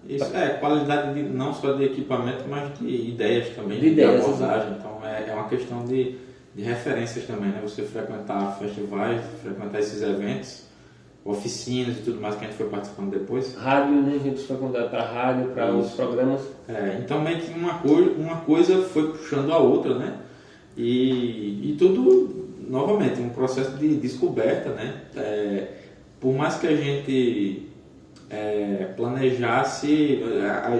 Isso qualidade não só de equipamento, mas de ideias também, de abordagem. Então é uma questão de referências também, né? Você frequentar festivais, frequentar esses eventos, oficinas e tudo mais que a gente foi participando depois. Rádio, né? A gente foi convidado para rádio, para os programas. Então meio que uma coisa foi puxando a outra, né? E tudo, novamente, um processo de descoberta, né? Por mais que a gente planejasse,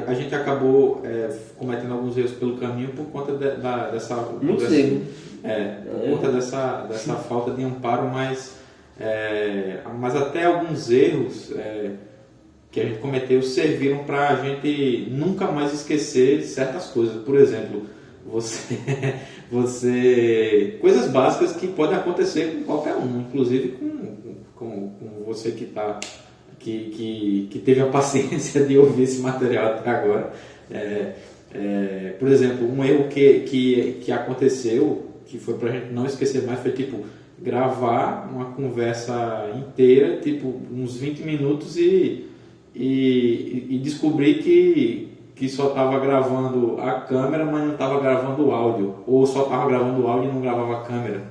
a gente acabou cometendo alguns erros pelo caminho por conta dessa... Muitos erros. Por conta dessa falta de amparo, mas até alguns erros que a gente cometeu serviram para a gente nunca mais esquecer certas coisas. Por exemplo, coisas básicas que podem acontecer com qualquer um, inclusive com você que teve a paciência de ouvir esse material até agora. Por exemplo, um erro que aconteceu, que foi pra gente não esquecer mais, foi tipo gravar uma conversa inteira, tipo uns 20 minutos e descobrir que só estava gravando a câmera, mas não estava gravando o áudio, ou só estava gravando o áudio e não gravava a câmera,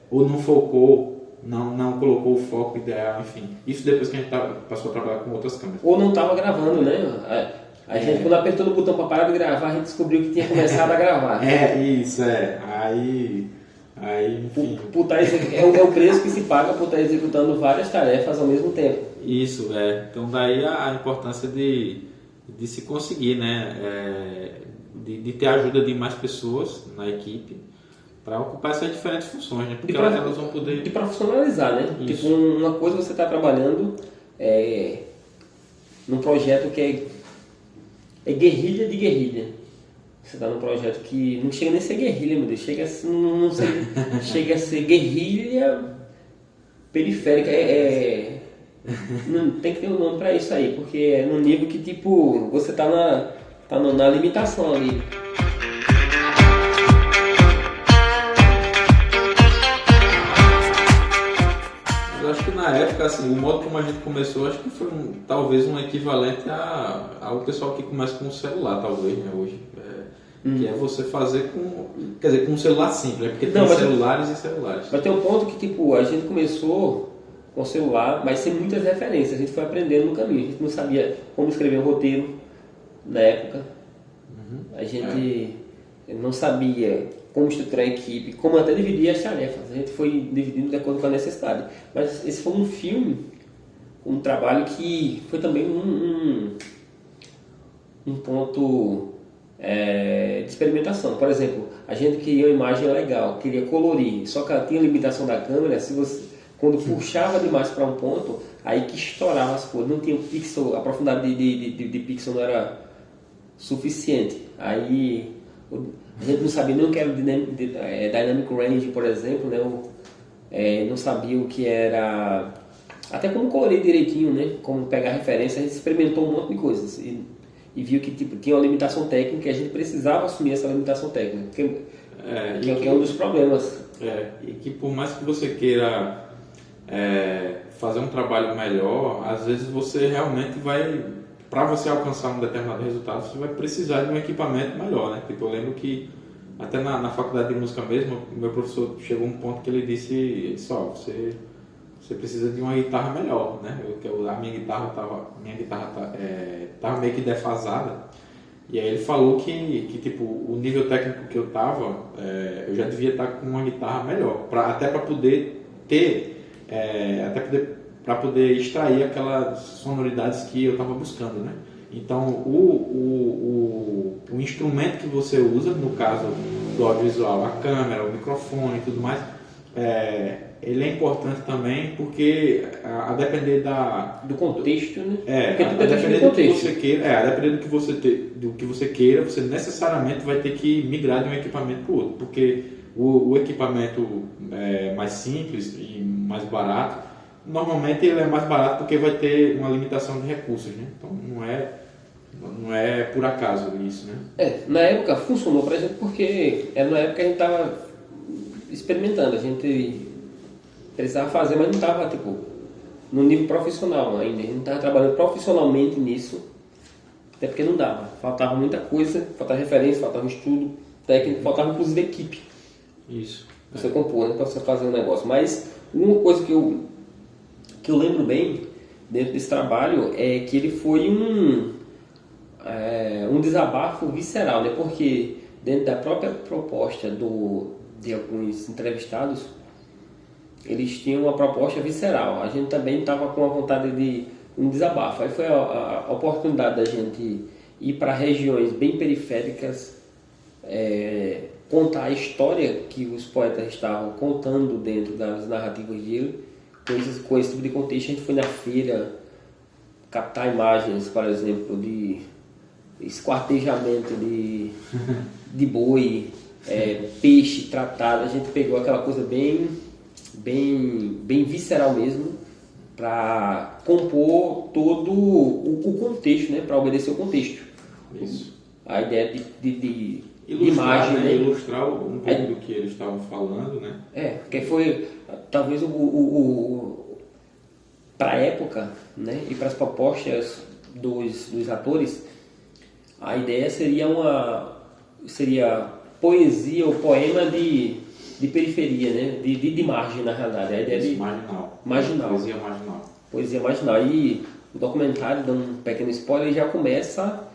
ou não focou, não colocou o foco ideal, enfim. Isso depois que a gente passou a trabalhar com outras câmeras. Ou não estava gravando, né? A gente, quando apertou no botão para parar de gravar, a gente descobriu que tinha começado a gravar. Aí, enfim. É o preço que se paga por estar executando várias tarefas ao mesmo tempo. Isso, Então daí a importância de se conseguir, né? De ter a ajuda de mais pessoas na equipe para ocupar essas diferentes funções, né? Porque elas vão poder... De profissionalizar, né? Isso. Tipo, uma coisa você está trabalhando num projeto que é guerrilha de guerrilha. Você está num projeto que não chega nem a ser guerrilha, meu Deus. Chega a ser guerrilha periférica. Não, tem que ter um nome para isso aí, porque é no nível que tipo você está na limitação ali. Eu acho que na época, assim, o modo como a gente começou, acho que foi talvez um equivalente ao pessoal que começa com um celular, talvez, né, hoje. Que é você fazer com um celular simples, porque tem celulares e celulares. Mas tem um ponto que, tipo, a gente começou com o celular, mas sem muitas referências. A gente foi aprendendo no caminho. A gente não sabia como escrever um roteiro na época. A gente não sabia como estruturar a equipe, como até dividir as tarefas. A gente foi dividindo de acordo com a necessidade. Mas esse foi um filme, um trabalho que foi também um ponto de experimentação. Por exemplo, a gente queria uma imagem legal, queria colorir, só que ela tinha limitação da câmera. Se você, quando puxava demais para um ponto, aí que estourava as cores, não tinha pixel, a profundidade de pixel não era suficiente. Aí a gente não sabia nem o que era Dynamic Range, por exemplo, né? Não sabia o que era, até como colorir direitinho, né? Como pegar referência. A gente experimentou um monte de coisas e viu que tipo, tinha uma limitação técnica e a gente precisava assumir essa limitação técnica, que é um dos problemas. E que por mais que você queira fazer um trabalho melhor, às vezes você realmente para você alcançar um determinado resultado, você vai precisar de um equipamento melhor, né? Tipo, eu lembro que até na faculdade de música mesmo, o meu professor chegou a um ponto que ele disse você precisa de uma guitarra melhor, né? A minha guitarra tava meio que defasada. E aí ele falou que tipo, o nível técnico que eu tava, eu já devia estar com uma guitarra melhor, até para poder para poder extrair aquelas sonoridades que eu estava buscando, né? Então, o instrumento que você usa, no caso do audiovisual, a câmera, o microfone e tudo mais, ele é importante também porque a depender do contexto, né? A depender do que você queira, a depender do que você queira, você necessariamente vai ter que migrar de um equipamento para o outro, porque o equipamento mais simples e mais barato, normalmente ele é mais barato porque vai ter uma limitação de recursos, né? Então não é por acaso isso, né? Na época funcionou pra gente porque era na época que a gente estava experimentando, a gente precisava fazer, mas não estava tipo no nível profissional ainda, a gente não estava trabalhando profissionalmente nisso Até porque não dava. Faltava muita coisa, faltava referência, faltava estudo técnico, faltava inclusive equipe. Isso. Você compor, né, para você fazer um negócio. Mas uma coisa que eu lembro bem dentro desse trabalho é que ele foi um desabafo visceral, né? Porque dentro da própria proposta de alguns entrevistados, eles tinham uma proposta visceral. A gente também estava com a vontade de um desabafo. Aí foi a oportunidade da gente ir para regiões bem periféricas, contar a história que os poetas estavam contando dentro das narrativas dele, com esse tipo de contexto. A gente foi na feira captar imagens, por exemplo, de esquartejamento de boi, peixe tratado. A gente pegou aquela coisa bem visceral mesmo, para compor todo o contexto, né? Para obedecer o contexto. Isso. A ideia de ilustrar, imagem, né? Ilustrar um pouco do que eles estavam falando, né? Que foi talvez para a época, né? E para as propostas dos atores, a ideia seria poesia ou poema de periferia, né? De margem, na realidade. A ideia de marginal. Poesia marginal. E o documentário, dando um pequeno spoiler, já começa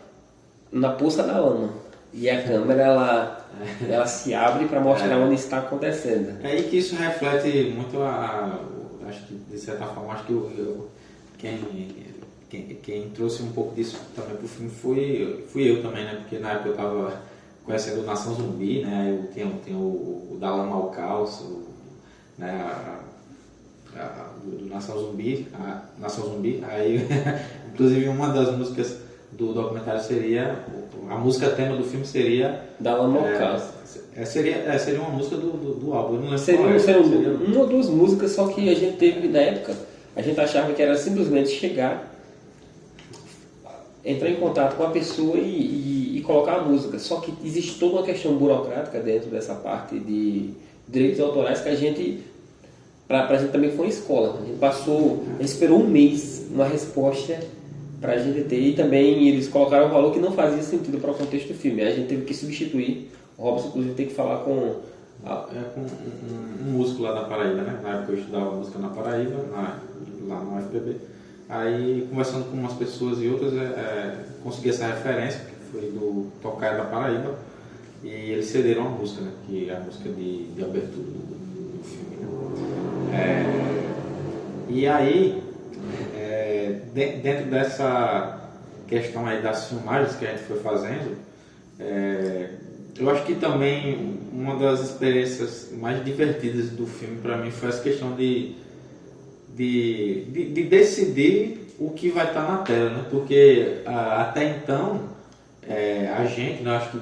na poça da lama. E a câmera, ela se abre para mostrar onde está acontecendo. É aí que isso reflete muito acho que, de certa forma, acho que quem trouxe um pouco disso também pro filme fui eu também, né? Porque na época eu estava conhecendo o Nação Zumbi, né? Eu tenho o Da Lama ao Caos, né? Do Nação Zumbi, aí inclusive uma das músicas do documentário seria, a música tema do filme seria Da Lama ao Caos. Seria uma música do álbum, eu não lembro seria uma ou duas músicas, só que a gente teve na época, a gente achava que era simplesmente chegar, entrar em contato com a pessoa e colocar a música. Só que existe toda uma questão burocrática dentro dessa parte de direitos autorais que a gente também foi uma escola. A gente esperou um mês uma resposta para a gente ter, e também eles colocaram um valor que não fazia sentido para o contexto do filme. A gente teve que substituir. O Robson, inclusive, tem que falar com um músico lá da Paraíba, né? Na época eu estudava música na Paraíba, lá no UFPB. Aí, conversando com umas pessoas e outras, consegui essa referência, que foi do Tocaia da Paraíba, e eles cederam a música, né? Que é a música de abertura do filme, né? E aí, dentro dessa questão aí das filmagens que a gente foi fazendo, eu acho que também uma das experiências mais divertidas do filme para mim foi essa questão de decidir o que vai estar na tela, né? Porque até então a gente, né, acho que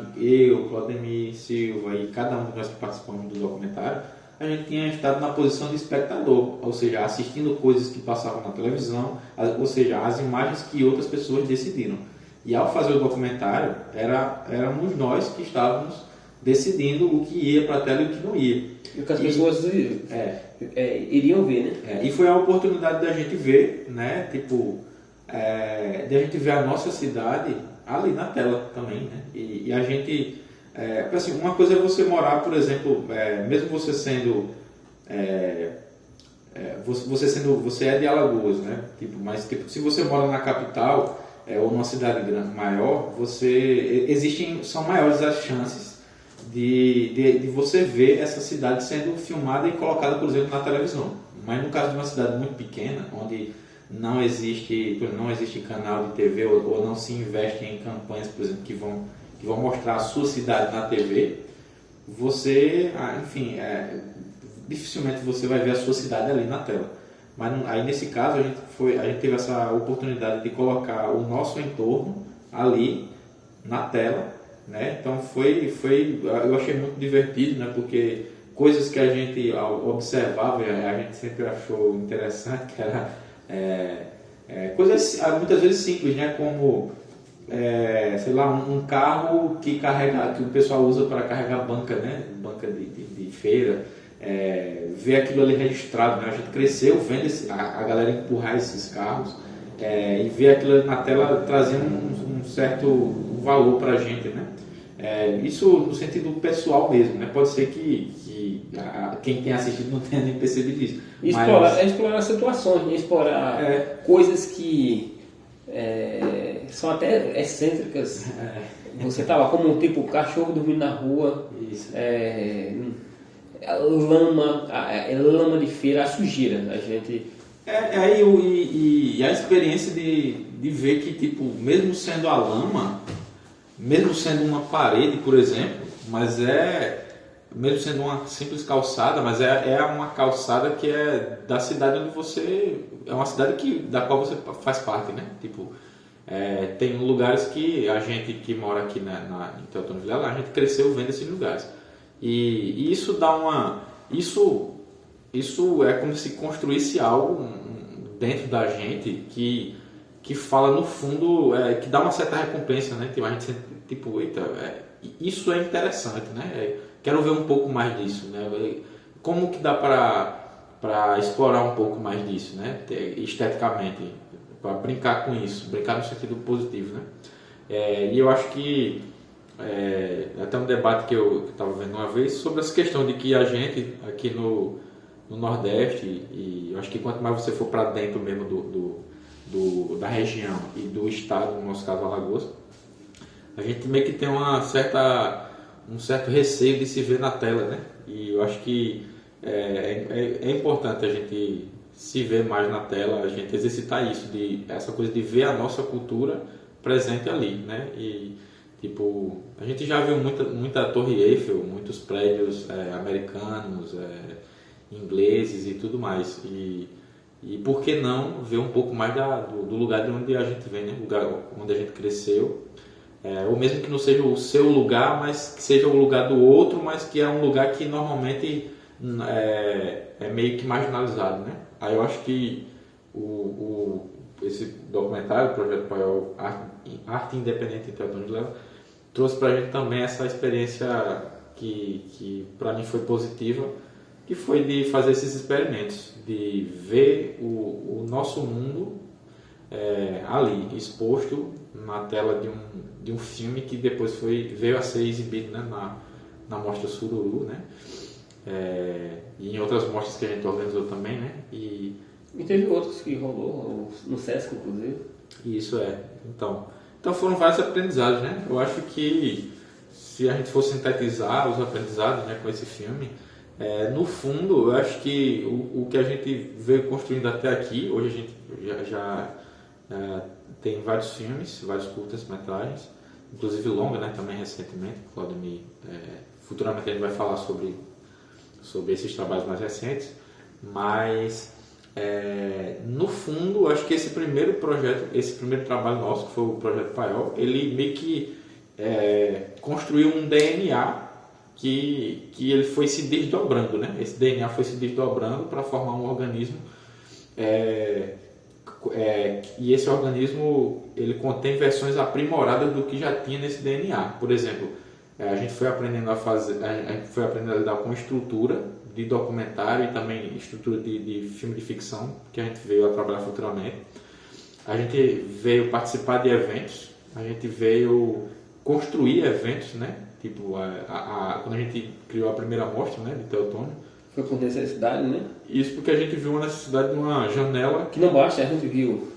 eu, Claudemir Silva e cada um de nós que participamos do documentário, a gente tinha estado na posição de espectador, ou seja, assistindo coisas que passavam na televisão, ou seja, as imagens que outras pessoas decidiram. E ao fazer o documentário, éramos nós que estávamos decidindo o que ia para a tela e o que não ia. E o que as pessoas iriam ver, né? E foi a oportunidade da gente ver, né? Tipo, da gente ver a nossa cidade ali na tela também, né? E a gente... assim, uma coisa é você morar, por exemplo, mesmo você sendo... você é de Alagoas, né? Tipo, mas tipo, se você mora na capital ou numa cidade grande, maior, são maiores as chances de você ver essa cidade sendo filmada e colocada, por exemplo, na televisão. Mas no caso de uma cidade muito pequena, onde não existe canal de TV ou não se investe em campanhas, por exemplo, que vão mostrar a sua cidade na TV, você, dificilmente você vai ver a sua cidade ali na tela. Mas aí nesse caso a gente teve essa oportunidade de colocar o nosso entorno ali na tela, né? Então eu achei muito divertido, né? Porque coisas que a gente observava a gente sempre achou interessante, que era coisas muitas vezes simples, né? Como sei lá, um carro que o pessoal usa para carregar banca, né? Banca de feira. Ver aquilo ali registrado, né? A gente cresceu vendo a galera empurrar esses carros, e ver aquilo na tela trazendo um certo valor para a gente, né? Isso no sentido pessoal mesmo, né? Pode ser que quem tem assistido não tenha nem percebido isso. Explorar situações, né? Explorar coisas que são até excêntricas. Você tá lá como tipo cachorro dormindo na rua, lama de feira, a sujeira, a gente... E a experiência de ver que, tipo, mesmo sendo a lama, mesmo sendo uma parede, por exemplo, mesmo sendo uma simples calçada, mas é uma calçada que é da cidade onde você... É uma cidade da qual você faz parte, né? Tipo, tem lugares que a gente que mora aqui em Teotônio Vilela, a gente cresceu vendo esses lugares. E isso dá uma... Isso é como se construísse algo dentro da gente que fala no fundo, que dá uma certa recompensa, né? Tipo, a gente sempre, tipo, eita, isso é interessante, né? Quero ver um pouco mais disso, né? Como que dá para explorar um pouco mais disso, né? Esteticamente, para brincar com isso, brincar no sentido positivo, né? E eu acho que até um debate que eu estava vendo uma vez sobre essa questão de que a gente aqui no Nordeste, e eu acho que quanto mais você for para dentro mesmo da região e do estado, no nosso caso Alagoas, a gente meio que tem um certo receio de se ver na tela, né? E eu acho que é importante a gente se ver mais na tela, a gente exercitar isso, essa coisa de ver a nossa cultura presente ali, né? E tipo, a gente já viu muita Torre Eiffel, muitos prédios americanos, ingleses e tudo mais, e por que não ver um pouco mais do lugar de onde a gente vem, né? Lugar onde a gente cresceu, ou mesmo que não seja o seu lugar, mas que seja o lugar do outro, mas que é um lugar que normalmente é meio que marginalizado, né? Aí eu acho que esse documentário, o Projeto Paiol, Arte Independente em Teotônio Vilela, trouxe pra gente também essa experiência que para mim foi positiva, que foi de fazer esses experimentos, de ver o nosso mundo ali, exposto na tela de um filme que depois veio a ser exibido, né, na Mostra Sururu, né? E em outras mostras que a gente organizou também, né? E teve outros que rolou, no Sesc, inclusive. Isso Então foram vários aprendizados, né? Eu acho que se a gente for sintetizar os aprendizados, né, com esse filme, no fundo, eu acho que o que a gente veio construindo até aqui, hoje a gente já tem vários filmes, vários curtas-metragens, inclusive longa, né, também recentemente. Claudemir, futuramente a gente vai falar sobre esses trabalhos mais recentes, mas no fundo, eu acho que esse primeiro trabalho nosso, que foi o Projeto Paiol, ele meio que construiu um DNA que ele foi se desdobrando, né? Esse DNA foi se desdobrando para formar um organismo, e esse organismo ele contém versões aprimoradas do que já tinha nesse DNA. Por exemplo, a gente foi aprendendo a lidar com estrutura de documentário e também estrutura de filme de ficção, que a gente veio a trabalhar futuramente. A gente veio participar de eventos, a gente veio construir eventos, né? Tipo, quando a gente criou a primeira mostra, né, de Teotônio. Foi por necessidade, né? Isso porque a gente viu uma necessidade de uma janela... Que não basta, a gente viu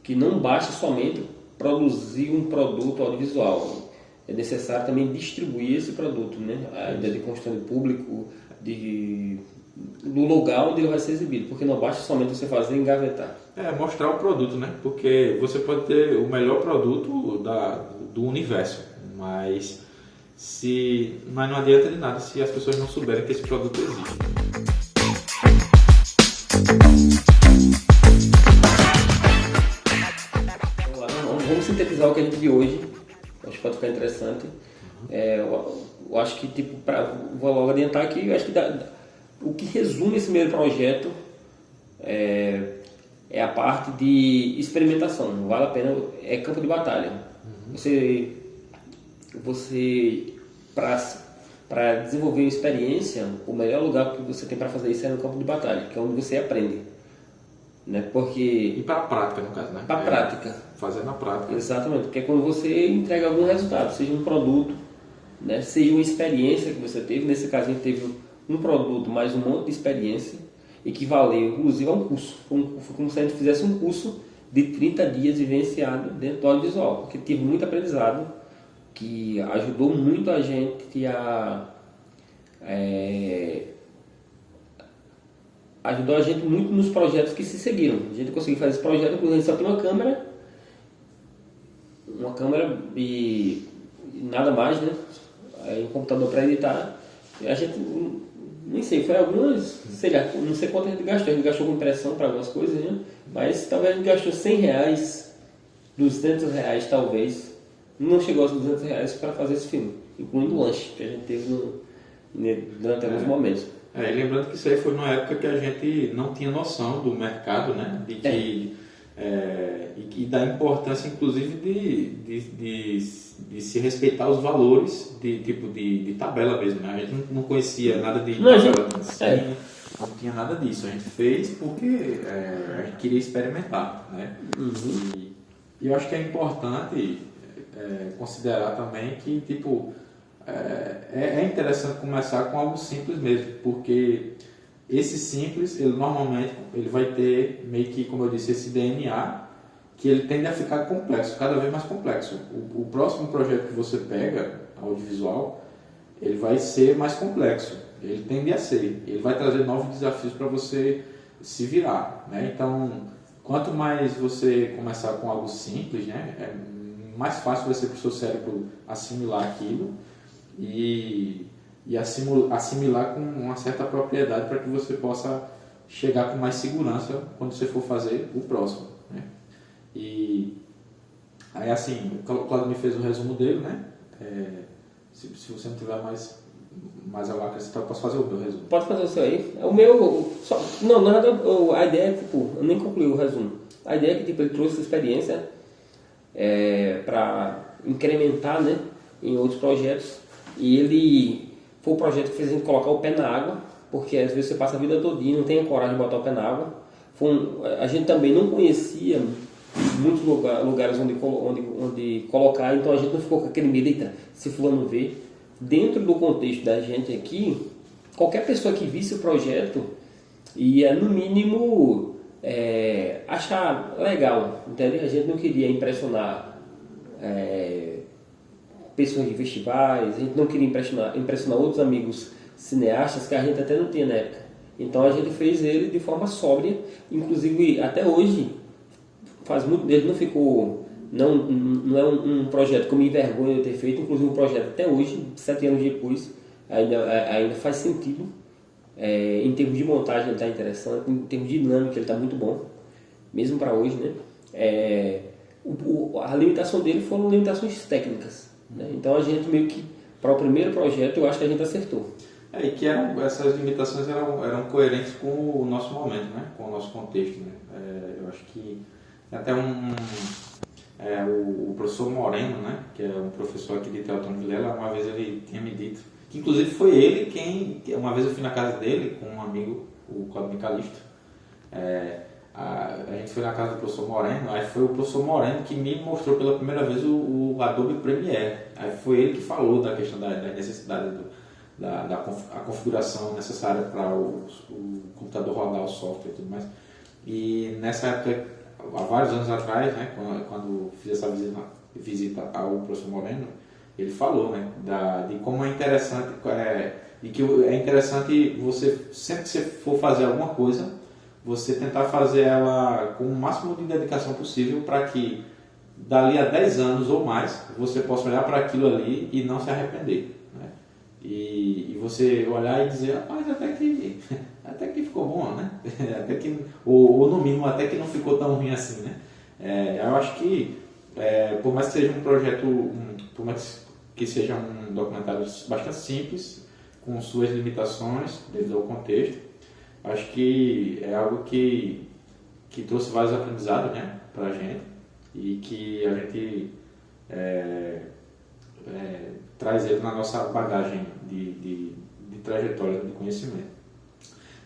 que não basta somente produzir um produto audiovisual. É necessário também distribuir esse produto, né? A ideia de construção de público, do lugar onde ele vai ser exibido. Porque não basta somente você fazer e engavetar. Mostrar o produto, né? Porque você pode ter o melhor produto do universo, mas não adianta de nada se as pessoas não souberem que esse produto existe. Vamos sintetizar o que a gente viu hoje. Acho que pode ficar interessante. Eu acho que, tipo, vou logo adiantar aqui, eu acho que o que resume esse primeiro projeto é a parte de experimentação. Não vale a pena, é campo de batalha. Você para desenvolver uma experiência, o melhor lugar que você tem para fazer isso é no campo de batalha, que é onde você aprende. né? E Porque para a prática, no caso, né? para a prática, Fazer na prática. exatamente, porque é quando você entrega algum resultado, seja um produto, né? Seja uma experiência que você teve, nesse caso a gente teve um produto mais um monte de experiência e que valeu, inclusive, a um curso. Foi como se a gente fizesse um curso de 30 dias vivenciado dentro do audiovisual, porque tive muito aprendizado que ajudou muito a gente ajudou a gente muito nos projetos que se seguiram. A gente conseguiu fazer esse projeto, inclusive só tinha uma câmera e nada mais, né? Aí um computador para editar. E a gente, nem sei, foi algumas, sei lá, não sei quanto a gente gastou com impressão para algumas coisas, né? Mas talvez a gente gastou R$100, R$200 talvez. Não chegou aos R$200 para fazer esse filme, incluindo o lanche que a gente teve durante alguns momentos. E lembrando que isso aí foi numa época que a gente não tinha noção do mercado, né? De que, e da importância, inclusive, de se respeitar os valores de tabela mesmo, né? A gente não conhecia nada de tabela, não tinha nada disso. A gente fez porque a gente queria experimentar, né? E eu acho que é importante considerar também que, tipo, é interessante começar com algo simples mesmo, porque esse simples, ele normalmente ele vai ter meio que, como eu disse, esse DNA que ele tende a ficar complexo, cada vez mais complexo. O próximo projeto que você pega, audiovisual, ele vai ser mais complexo, ele tende a ser, ele vai trazer novos desafios para você se virar, né? Então, quanto mais você começar com algo simples, né, mais fácil vai ser para o seu cérebro assimilar aquilo e assimilar com uma certa propriedade para que você possa chegar com mais segurança quando você for fazer o próximo, né? E aí, assim, o Claudio me fez o resumo dele, né? Se você não tiver mais algo a acrescentar, eu posso fazer o meu resumo. Pode fazer o seu aí. O meu, não, nada, a ideia é, tipo, eu nem concluí o resumo. A ideia é que, tipo, ele trouxe experiência para incrementar, né, em outros projetos. E ele foi o projeto que fez a gente colocar o pé na água, porque às vezes você passa a vida todinha e não tem a coragem de botar o pé na água. A gente também não conhecia muitos lugares onde colocar, então a gente não ficou com aquele medo, eita, se fulano vê. Dentro do contexto da gente aqui, qualquer pessoa que visse o projeto ia, no mínimo, achar legal, entendeu? A gente não queria impressionar pessoas de festivais, a gente não queria impressionar outros amigos cineastas que a gente até não tinha na época. Então a gente fez ele de forma sóbria, inclusive até hoje, faz muito, ele não ficou, não é um projeto que eu me envergonho de ter feito, inclusive um projeto até hoje, 7 anos depois, ainda faz sentido. Em termos de montagem ele está interessante, em termos de dinâmica ele está muito bom, mesmo para hoje, né? A limitação dele foram limitações técnicas, né? Então a gente meio que, para o primeiro projeto, eu acho que a gente acertou. E que essas limitações eram coerentes com o nosso momento, né? Com o nosso contexto, né? Eu acho que até o professor Moreno, né? Que é um professor aqui de Teotônio Vilela, uma vez ele tinha me dito, que inclusive foi ele uma vez eu fui na casa dele com um amigo, o Cláudio Micalisto, a gente foi na casa do professor Moreno, aí foi o professor Moreno que me mostrou pela primeira vez o Adobe Premiere. Aí foi ele que falou da questão da necessidade a configuração necessária para o computador rodar o software e tudo mais. E nessa época, há vários anos atrás, né, quando fiz essa visita ao professor Moreno, ele falou, né, de como é interessante, de que é interessante você, sempre que você for fazer alguma coisa, você tentar fazer ela com o máximo de dedicação possível para que dali a 10 anos ou mais você possa olhar para aquilo ali e não se arrepender, né? E você olhar e dizer, rapaz, até que ficou bom, né? Até que, ou no mínimo até que não ficou tão ruim assim, né? Eu acho que por mais que seja um projeto, por mais que seja um documentário bastante simples, com suas limitações devido ao contexto, acho que é algo que trouxe vários aprendizados, né, para a gente e que a gente traz ele na nossa bagagem de trajetória de conhecimento.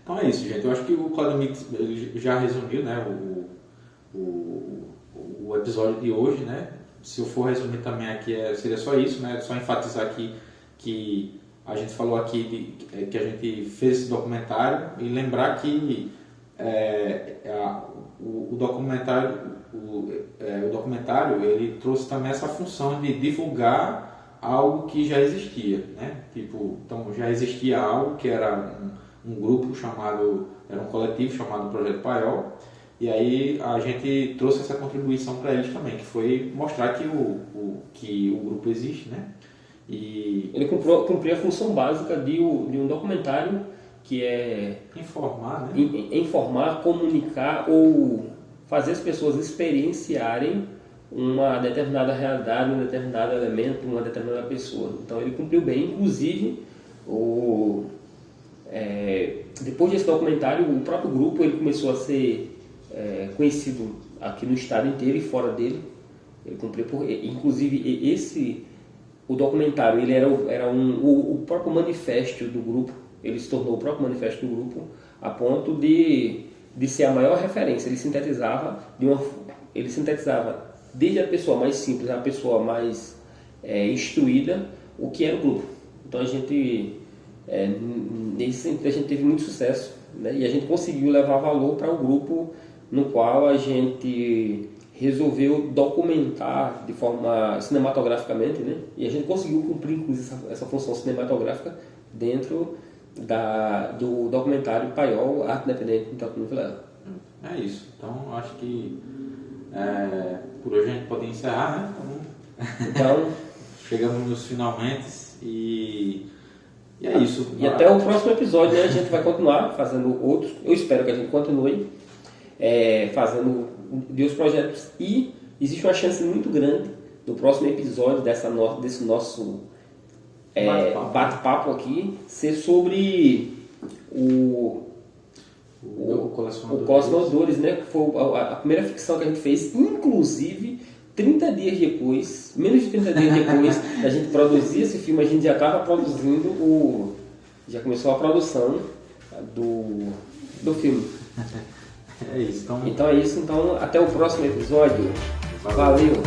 Então é isso, gente. Eu acho que o Codemix ele já resumiu, né, o episódio de hoje, né? Se eu for resumir também aqui, seria só isso, né? Só enfatizar aqui que a gente falou aqui que a gente fez esse documentário e lembrar que o documentário ele trouxe também essa função de divulgar algo que já existia, né? Tipo, então já existia algo que era um grupo era um coletivo chamado Projeto Paiol, e aí a gente trouxe essa contribuição para eles também, que foi mostrar que o grupo existe, né? E ele cumpriu a função básica de um documentário, que é informar, né? Informar, comunicar ou fazer as pessoas experienciarem uma determinada realidade, um determinado elemento, uma determinada pessoa. Então ele cumpriu bem, inclusive depois desse documentário o próprio grupo ele começou a ser conhecido aqui no estado inteiro e fora dele. Ele cumpriu inclusive o documentário ele era o próprio manifesto do grupo. Ele se tornou o próprio manifesto do grupo a ponto de ser a maior referência. Ele sintetizava desde a pessoa mais simples à pessoa mais instruída o que era o grupo. Então a gente teve muito sucesso, né? E a gente conseguiu levar valor para o grupo, no qual a gente resolveu documentar de forma cinematograficamente, né? E a gente conseguiu cumprir inclusive essa função cinematográfica dentro do documentário Paiol, Arte Independente no Teatro Novo. É isso. Então acho que por hoje a gente pode encerrar, né? Então chegamos nos finalmente e é isso. E até o próximo episódio, né, a gente vai continuar fazendo outros. Eu espero que a gente continue fazendo de outros projetos. E existe uma chance muito grande do próximo episódio desse nosso bate-papo aqui ser sobre o Colecionadores, né? Que foi a primeira ficção que a gente fez, inclusive 30 dias depois, menos de 30 dias depois da gente produzir esse filme, a gente já estava produzindo já começou a produção do filme. É isso. Então é isso. Então até o próximo episódio. Valeu.